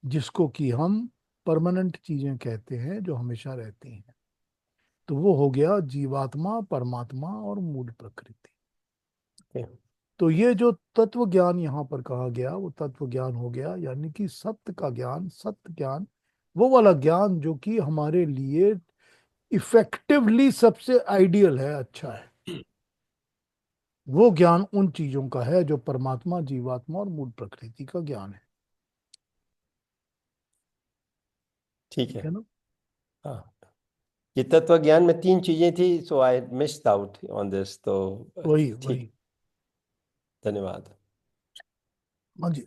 जिसको कि हम परमानेंट चीजें कहते हैं, जो हमेशा रहती हैं। तो वो हो गया जीवात्मा, परमात्मा और मूल प्रकृति। ओके। तो ये जो तत्व ज्ञान यहाँ पर कहा गया वो तत्व ज्ञान हो गया, यानी कि सत्य का ज्ञान, सत्य ज्ञान, वो वाला ज्ञान जो कि हमारे लिए इफेक्टिवली सबसे आइडियल है, अच्छा है। वो ज्ञान उन चीजों का है जो परमात्मा, जीवात्मा और मूल प्रकृति का ज्ञान है। ठीक ठीक है। है ना? हाँ, ये तत्व ज्ञान में तीन चीजें थी, so I missed out on this, तो वही ठीक, वही। धन्यवाद। हाँ जी।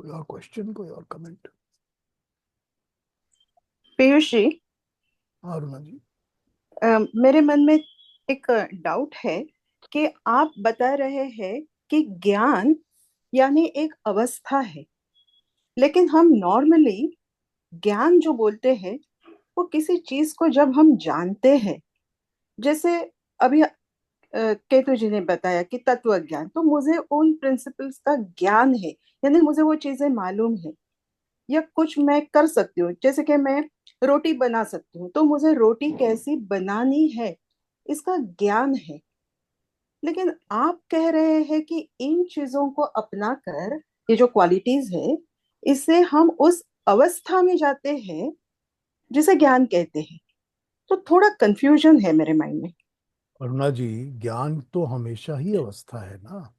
कोई और क्वेश्चन, कोई और कमेंट? पीयूष जी, अरुणा जी। मेरे मन में एक डाउट है कि आप बता रहे हैं कि ज्ञान यानी एक अवस्था है, लेकिन हम नॉर्मली ज्ञान जो बोलते हैं वो किसी चीज को जब हम जानते हैं, जैसे अभी केतु जी ने बताया कि तत्व ज्ञान, तो मुझे उन प्रिंसिपल्स का ज्ञान है, यानी मुझे वो चीजें मालूम है, या कुछ मैं कर सकती हूँ, जैसे कि मैं रोटी बना सकती हूँ, तो मुझे रोटी कैसी बनानी है इसका ज्ञान है। लेकिन आप कह रहे हैं कि इन चीजों को अपना कर, ये जो क्वालिटीज है, इससे हम उस अवस्था में जाते हैं जिसे ज्ञान कहते हैं। तो थोड़ा कंफ्यूजन है मेरे माइंड में। अरुणा जी, ज्ञान तो हमेशा ही अवस्था है ना।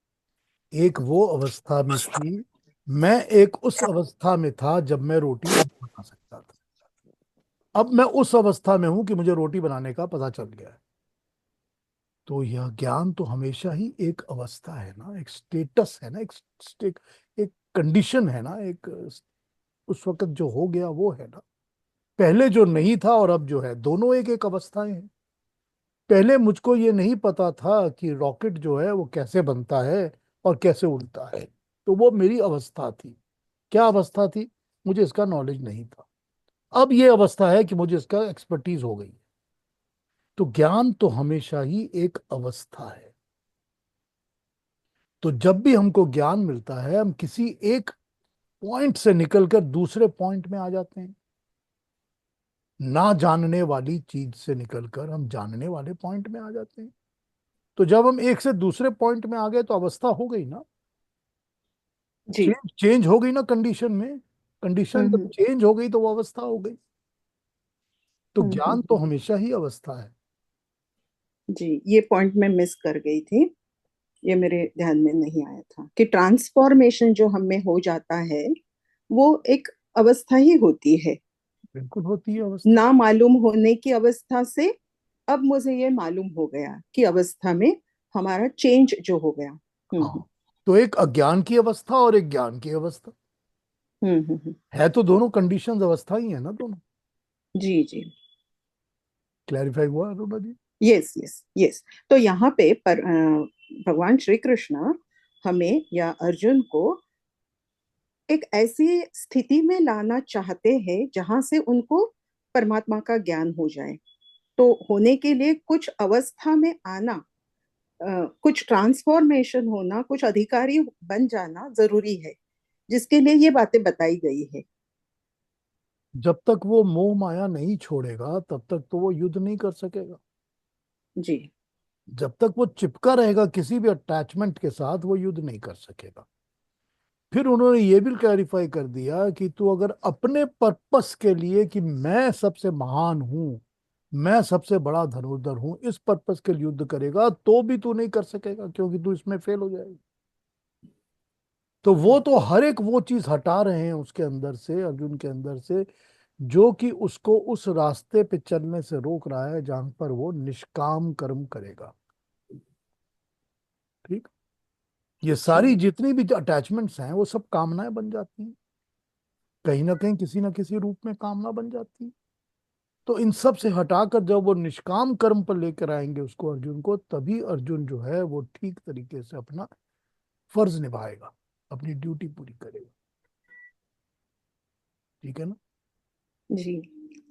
एक वो अवस्था में थी, मैं एक उस अवस्था में था जब मैं रोटी नहीं बना सकता था। अब मैं उस अवस्था में हूं कि मुझे रोटी बनाने का पता चल गया है। तो यह ज्ञान तो हमेशा ही एक अवस्था है ना, एक स्टेटस है ना, एक कंडीशन है ना, एक उस वक्त जो हो गया वो है ना। पहले जो नहीं था और अब जो है, दोनों एक एक अवस्थाएं हैं। पहले मुझको ये नहीं पता था कि रॉकेट जो है वो कैसे बनता है और कैसे उड़ता है, तो वो मेरी अवस्था थी। क्या अवस्था थी? मुझे इसका नॉलेज नहीं था। अब ये अवस्था है कि मुझे इसका एक्सपर्टीज हो गई। तो ज्ञान तो हमेशा ही एक अवस्था है। तो जब भी हमको ज्ञान मिलता है, हम किसी एक पॉइंट से निकलकर दूसरे पॉइंट में आ जाते हैं। ना जानने वाली चीज से निकलकर हम जानने वाले पॉइंट में आ जाते हैं। तो जब हम एक से दूसरे पॉइंट में आ गए तो अवस्था हो गई ना, जी। चेंज चेंज हो गई ना कंडीशन में। कंडीशन जब हम्म चेंज हो गई तो वो अवस्था हो गई। तो ज्ञान तो हम्म। हमेशा ही अवस्था है। जी, ये पॉइंट मैं मिस कर गई थी, ये मेरे ध्यान में नहीं आया था कि ट्रांसफॉर्मेशन जो हम में हो जाता है वो एक अवस्था ही होती है। बिल्कुल होती है अवस्था। ना मालूम होने की अवस्था से अब मुझे ये मालूम हो गया कि अवस्था में हमारा चेंज जो हो गया। हाँ, तो एक अज्ञान की अवस्था और एक ज्ञान की अवस्था हम्म। है, तो दोनों कंडीशंस अवस्था ही है ना दोनों। जी जी। क्लैरिफाई हुआ Aruna ji? Yes yes yes. तो यहाँ पे भगवान श्री कृष्ण हमें या अर्जुन को एक ऐसी स्थिति में लाना चाहते हैं जहां से उनको परमात्मा का ज्ञान हो जाए। तो होने के लिए कुछ अवस्था में आना, कुछ ट्रांसफॉर्मेशन होना, कुछ अधिकारी बन जाना जरूरी है, जिसके लिए ये बातें बताई गई है। जब तक वो मोह माया नहीं छोड़ेगा तब तक तो वो युद्ध नहीं कर सकेगा। जी। जब तक वो चिपका रहेगा किसी भी अटैचमेंट के साथ वो युद्ध नहीं कर सकेगा। फिर उन्होंने ये भी क्लैरिफाई कर दिया कि तू अगर अपने पर्पस के लिए कि मैं सबसे महान हूं, मैं सबसे बड़ा धनुर्धर हूं, इस पर्पस के लिए युद्ध करेगा तो भी तू नहीं कर सकेगा, क्योंकि तू इसमें फेल हो जाएगा। तो वो तो हर एक वो चीज हटा रहे हैं उसके अंदर से, अर्जुन के अंदर से, जो कि उसको उस रास्ते पे चलने से रोक रहा है जहां पर वो निष्काम कर्म करेगा। ठीक। ये सारी जी। जितनी भी अटैचमेंट्स हैं वो सब कामनाएं बन जाती हैं, कहीं ना कहीं किसी ना किसी रूप में कामना बन जाती है। तो इन सब से हटाकर जब वो निष्काम कर्म पर लेकर आएंगे उसको, अर्जुन को, तभी अर्जुन जो है वो ठीक तरीके से अपना फर्ज निभाएगा, अपनी ड्यूटी पूरी करेगा। ठीक है ना? जी।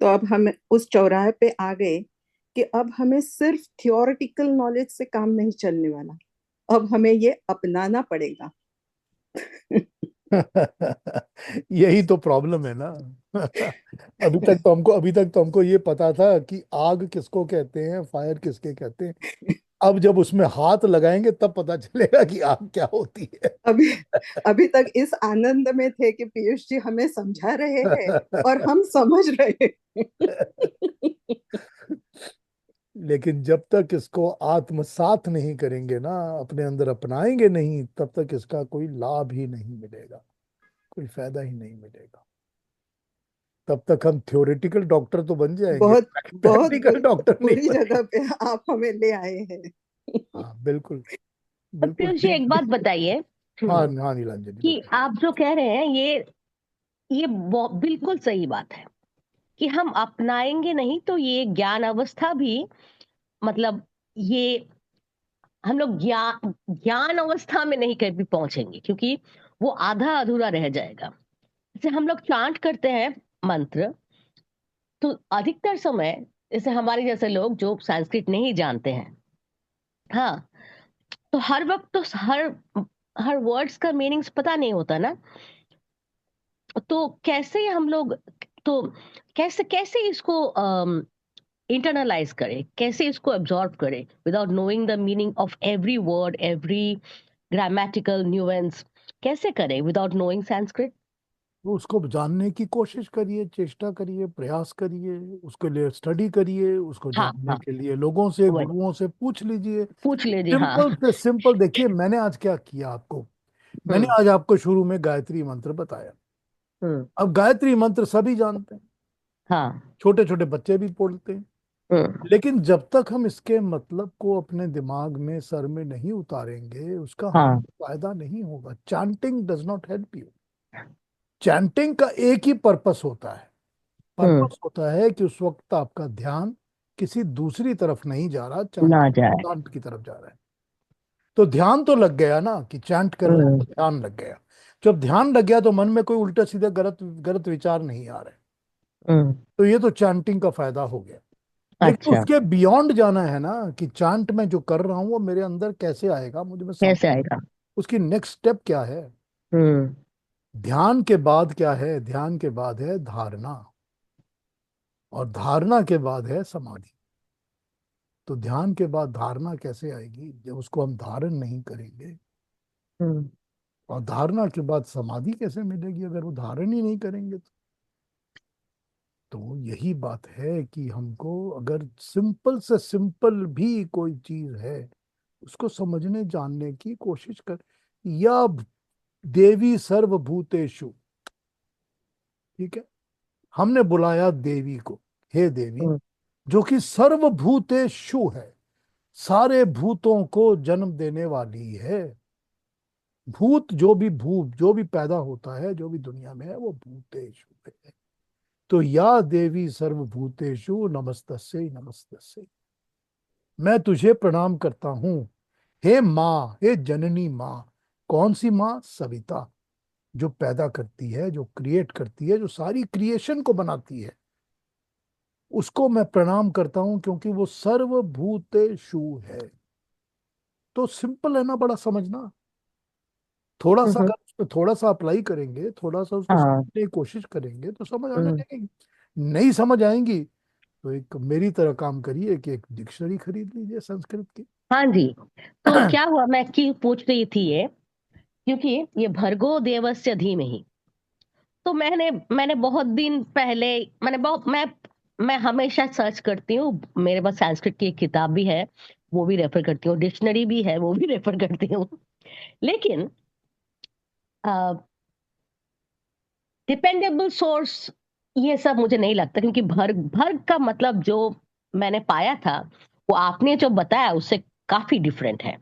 तो अब हम उस चौराहे पे आ गए कि अब हमें सिर्फ थियोरेटिकल नॉलेज से काम नहीं चलने वाला, अब हमें ये अपनाना पड़ेगा। यही तो प्रॉब्लम है ना। अभी तक तो हमको ये पता था कि आग किसको कहते हैं, फायर किसके कहते हैं। अब जब उसमें हाथ लगाएंगे तब पता चलेगा कि आग क्या होती है। अभी अभी तक इस आनंद में थे कि पीयूष जी हमें समझा रहे हैं और हम समझ रहे हैं। लेकिन जब तक इसको आत्मसात नहीं करेंगे ना, अपने अंदर अपनाएंगे नहीं, तब तक इसका कोई लाभ ही नहीं मिलेगा, कोई फायदा ही नहीं मिलेगा। तब तक हम थ्योरेटिकल डॉक्टर तो बन जाएंगे, बहुत बहुत प्रैक्टिकल डॉक्टर नहीं बुरी जगह बनेंगे। पे आप हमें ले आए हैं। हाँ बिल्कुल, अब बिल्कुल पीयूष जी ठीक। एक बात बताइए हाँ हाँ नीलांजलि कि बताइए। आप जो कह रहे हैं ये बिल्कुल सही बात है कि हम अपनाएंगे नहीं तो ये ज्ञान अवस्था भी, मतलब ये हम लोग ज्ञान ज्ञान अवस्था में नहीं कभी पहुंचेंगे, क्योंकि वो आधा अधूरा रह जाएगा। जैसे हम लोग चांट करते हैं मंत्र, तो अधिकतर समय जैसे हमारे जैसे लोग जो संस्कृत नहीं जानते हैं, हाँ, तो हर वक्त तो हर हर वर्ड्स का मीनिंग्स पता नहीं होता ना। तो कैसे हम लोग, तो कैसे कैसे इसको इंटरनलाइज करें, कैसे इसको एब्जॉर्ब करें without knowing the meaning of every word, every grammatical nuance, कैसे करें विदाउट नोइंग संस्कृत? तो उसको जानने की कोशिश करिए, चेष्टा करिए, प्रयास करिए, उसके लिए स्टडी करिए, उसको हाँ जानने हाँ, के लिए लोगों से, वही गुरुओं से पूछ लीजिए। पूछ लीजिए, हाँ। सिंपल से सिंपल देखिए, मैंने आज क्या किया आपको, मैंने हम्म आज आपको शुरू में गायत्री मंत्र बताया। हम्म अब गायत्री मंत्र सभी जानते हैं, हाँ। छोटे छोटे बच्चे भी बोलते हैं, हम्म लेकिन जब तक हम इसके मतलब को अपने दिमाग में, सर में नहीं उतारेंगे, उसका हम हाँ। फायदा नहीं होगा। Chanting does not help you. Chanting का एक ही पर्पस होता है, हम्म पर्पस होता है कि उस वक्त आपका ध्यान किसी दूसरी तरफ नहीं जा रहा, ना चैंटिंग जाए। चांट की तरफ जा रहा है। तो ध्यान तो लग गया ना, कि चैंट कर रहे हैं हम्म तो ध्यान लग गया। जब ध्यान लग गया तो मन में कोई उल्टे सीधे गलत गलत विचार नहीं आ रहे। हम्म तो ये तो चैंटिंग का फायदा हो गया। लेकिन अच्छा, उसके बियॉन्ड जाना है ना, कि चांट में जो कर रहा हूं वो मेरे अंदर कैसे आएगा, मुझे में कैसे समझ, आएगा? उसकी नेक्स्ट स्टेप क्या है। हम्म ध्यान के बाद क्या है? ध्यान के बाद है धारणा, और धारणा के बाद है समाधि। तो ध्यान के बाद धारणा कैसे आएगी जब उसको हम धारण नहीं करेंगे, हम्म और धारणा के बाद समाधि कैसे मिलेगी अगर वो धारण ही नहीं करेंगे तो यही बात है कि हमको अगर सिंपल से सिंपल भी कोई चीज है उसको समझने जानने की कोशिश कर। या देवी सर्वभूतेषु, ठीक है, हमने बुलाया देवी को, हे देवी, हम्म जो कि सर्वभूतेषु है, सारे भूतों को जन्म देने वाली है। भूत जो भी पैदा होता है, जो भी दुनिया में है, वो भूतेषु है। तो या देवी सर्वभूतेषु नमस्तस्यै नमस्तस्यै, मैं तुझे प्रणाम करता हूं, हे माँ, हे जननी माँ। कौन सी माँ? सविता, जो पैदा करती है, जो क्रिएट करती है, जो सारी क्रिएशन को बनाती है, उसको मैं प्रणाम करता हूं, क्योंकि वो सर्वभूतेषु है। तो सिंपल है ना, बड़ा समझना। थोड़ा सा हम्म, अगर उसमें थोड़ा सा अप्लाई करेंगे, थोड़ा सा उसको हाँ। समझने की कोशिश करेंगे तो समझ आने हम्म, लगेगी। नहीं समझ आएंगी तो एक मेरी तरह काम करिए कि एक डिक्शनरी खरीद लीजिए संस्कृत की। हाँ जी। तो क्या हुआ, मैं क्यों पूछ रही थी ये, क्योंकि ये भर्गो देवस्य धीमहि, तो मैंने बहुत दिन पहले, मैंने बहुत मैं हमेशा सर्च करती हूँ, मेरे पास संस्कृत की एक किताब भी है, वो भी रेफर करती हूँ, डिक्शनरी भी है, वो भी रेफर करती हूँ। लेकिन डिपेंडेबल सोर्स ये सब मुझे नहीं लगता, क्योंकि भर्ग भर्ग का मतलब जो मैंने पाया था, वो आपने जो बताया उससे काफी डिफरेंट है।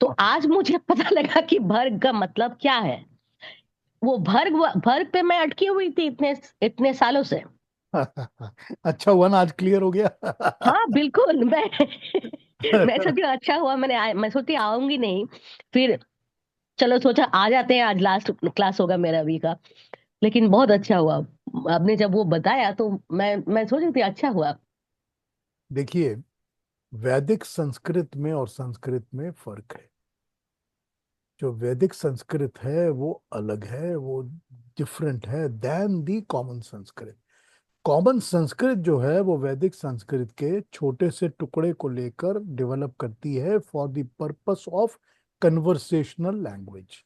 तो आज मुझे पता लगा कि भर्ग का मतलब क्या है। वो भर्ग भर्ग पे मैं अटकी हुई थी इतने इतने सालों से। अच्छा हुआ ना आज क्लियर हो गया। हाँ बिल्कुल। मैं सोची अच्छा हुआ, मैं सोचती आऊंगी नहीं, फिर चलो सोचा आ जाते हैं, आज लास्ट क्लास होगा मेरा अभी का। लेकिन बहुत अच्छा हुआ, आपने जब वो बताया तो मैं सोच रही थी अच्छा हुआ। देखिए, वैदिक संस्कृत में और संस्कृत में फर्क है। जो वैदिक संस्कृत है वो अलग है, वो डिफरेंट है then the common Sanskrit. Common Sanskrit जो है वो वैदिक संस्कृत के छोटे से टुकड़े को लेकर डेवलप करती है for the purpose of conversational language,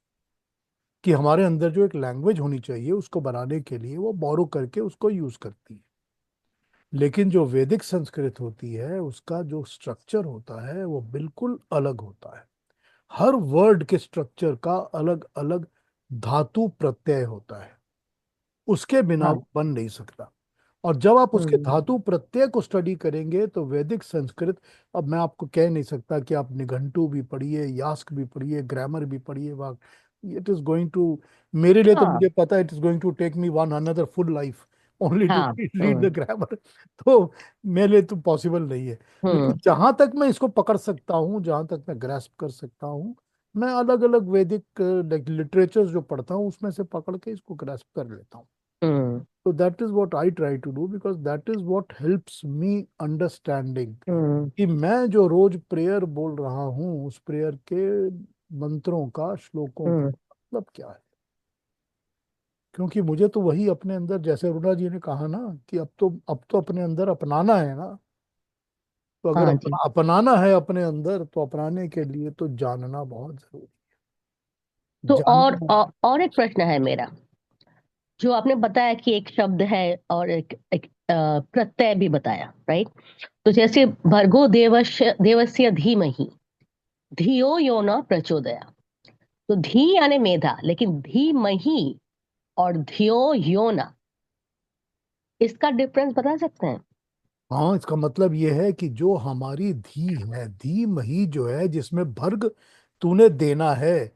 कि हमारे अंदर जो एक लैंग्वेज होनी चाहिए उसको बनाने के लिए वो बोरो करके उसको यूज करती है। लेकिन जो वैदिक संस्कृत होती है उसका जो स्ट्रक्चर होता है वो बिल्कुल अलग होता है। हर वर्ड के स्ट्रक्चर का अलग अलग धातु प्रत्यय होता है, उसके बिना हाँ। वो बन नहीं सकता। और जब आप उसके हम्म। धातु प्रत्यय को स्टडी करेंगे तो वैदिक संस्कृत, अब मैं आपको कह नहीं सकता कि आप निघंटु भी पढ़िए, यास्क भी पढ़िए, ग्रामर भी पढ़िए, walk, it is going to, मेरे लिए तो हाँ। मुझे पता है it is going to take me one another full life only to हाँ। Read the grammar. तो मेरे लिए तो पॉसिबल नहीं है। लेकिन हम्म। जहां तक मैं इसको पकड़ सकता हूँ, जहां तक मैं ग्रास्प कर सकता हूँ, मैं अलग अलग वैदिक लिटरेचर जो पढ़ता हूँ उसमें से पकड़ के इसको ग्रास्प कर लेता हूँ। हम्म। So that is what I try to do because that is what helps me understanding हम्म। कि मैं जो रोज प्रेयर बोल रहा हूँ उस प्रेयर के मंत्रों का, श्लोकों का हम्म। मतलब क्या है। क्योंकि मुझे तो वही अपने अंदर, जैसे अरुणा जी ने कहा ना कि अब तो अपने अंदर अपनाना है ना। तो अगर हाँ जी। अपनाना है अपने अंदर तो अपनाने के लिए तो जानना बहुत जरूरी है। तो जानना। और एक प्रश्न है मेरा, जो आपने बताया कि एक शब्द है और एक प्रत्यय भी बताया, राइट? तो जैसे भर्गो देवस्य धीमहि धियो यो न प्रचोदया, तो धी यानी मेधा, लेकिन धीमहि और धियो यो न, इसका डिफरेंस बता सकते हैं? हाँ, इसका मतलब यह है कि जो हमारी धी है, धी मही जो है जिसमें भर्ग तूने देना है,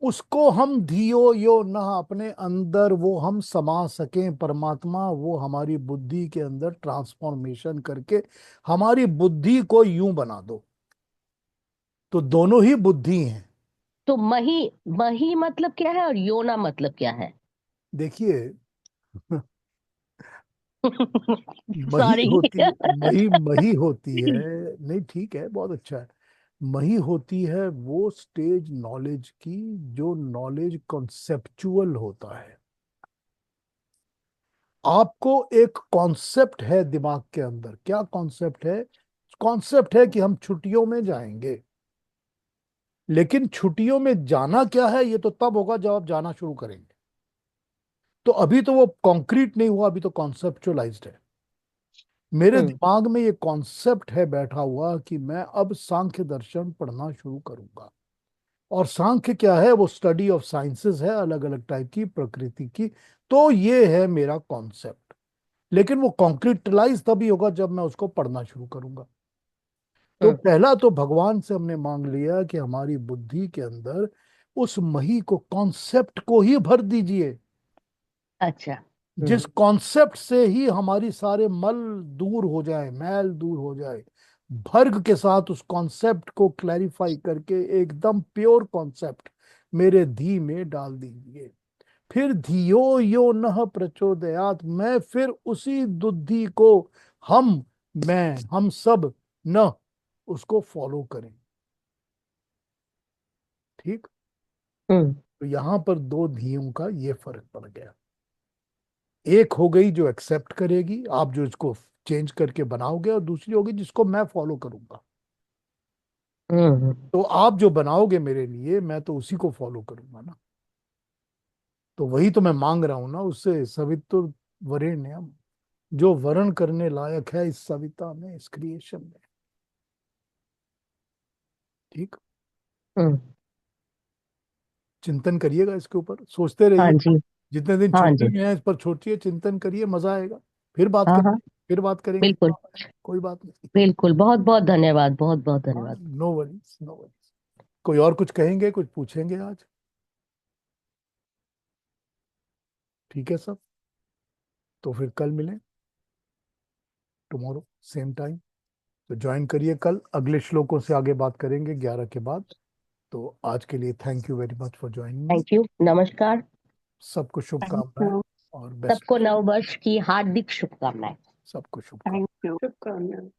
उसको हम धियो यो न अपने अंदर वो हम समा सकें परमात्मा, वो हमारी बुद्धि के अंदर ट्रांसफॉर्मेशन करके हमारी बुद्धि को यूं बना दो। तो दोनों ही बुद्धि हैं। तो मही मही मतलब क्या है और योना मतलब क्या है? देखिए, मही सॉरी। होती है, मही मही होती है, नहीं ठीक है, बहुत अच्छा है। मही होती है वो स्टेज नॉलेज की जो नॉलेज कॉन्सेप्चुअल होता है। आपको एक कॉन्सेप्ट है दिमाग के अंदर, क्या कॉन्सेप्ट है? कॉन्सेप्ट है कि हम छुट्टियों में जाएंगे। लेकिन छुट्टियों में जाना क्या है ये तो तब होगा जब आप जाना शुरू करेंगे। तो अभी तो वो कॉन्क्रीट नहीं हुआ, अभी तो कॉन्सेप्चुअलाइज्ड है। मेरे हम्म। दिमाग में ये कॉन्सेप्ट है बैठा हुआ कि मैं अब सांख्य दर्शन पढ़ना शुरू करूंगा। और सांख्य क्या है? वो स्टडी ऑफ साइंसेस है, अलग अलग टाइप की प्रकृति की। तो ये है मेरा कॉन्सेप्ट। लेकिन वो कॉन्क्रीटलाइज तभी होगा जब मैं उसको पढ़ना शुरू करूंगा। तो हम्म। पहला तो भगवान से हमने मांग लिया कि हमारी बुद्धि के अंदर उस मही को, कॉन्सेप्ट को ही भर दीजिए, अच्छा। जिस हम्म। कॉन्सेप्ट से ही हमारी सारे मल दूर हो जाए, मैल दूर हो जाए। भर्ग के साथ उस कॉन्सेप्ट को क्लैरिफाई करके एकदम प्योर कॉन्सेप्ट मेरे धी में डाल दीजिए। फिर धियो यो नः प्रचोदयात, मैं फिर उसी बुद्धि को हम, मैं, हम सब न उसको फॉलो करें। ठीक। हम्म तो यहाँ पर दो धियों का ये फर्क पड़ गया। एक हो गई जो एक्सेप्ट करेगी, आप जो इसको चेंज करके बनाओगे, और दूसरी होगी जिसको मैं फॉलो करूंगा। हम्म तो आप जो बनाओगे मेरे लिए, मैं तो उसी को फॉलो करूंगा ना। तो वही तो मैं मांग रहा हूं ना उससे, सवितुर वरेण्यम, जो वर्ण करने लायक है इस सविता में, इस क्रिएशन में। ठीक। हम्म, चिंतन करिएगा इसके ऊपर, सोचते हाँ रहिए। जी, जितने दिन हाँ छुट्टी जी, में है इस पर सोचिए, चिंतन करिए, मजा आएगा। फिर बात हाँ हाँ, करेंगे, फिर बात करेंगे। बिल्कुल कोई बात नहीं। बिल्कुल, बहुत बहुत धन्यवाद, बहुत बहुत हाँ, धन्यवाद। No worries, no worries. कोई और कुछ कहेंगे, कुछ पूछेंगे आज? ठीक है सब। तो फिर कल मिलें, टुमारो सेम टाइम। तो ज्वाइन करिए, कल अगले श्लोकों से आगे बात करेंगे 11 के बाद। तो आज के लिए thank you very much for joining me. Thank you, नमस्कार। सबको थैंक शुभकामनाएं यू। और बेस्ट। सबको नववर्ष की हार्दिक शुभकामनाएं। सबको शुभकामनाएं। Thank you. शुभकामनाएं।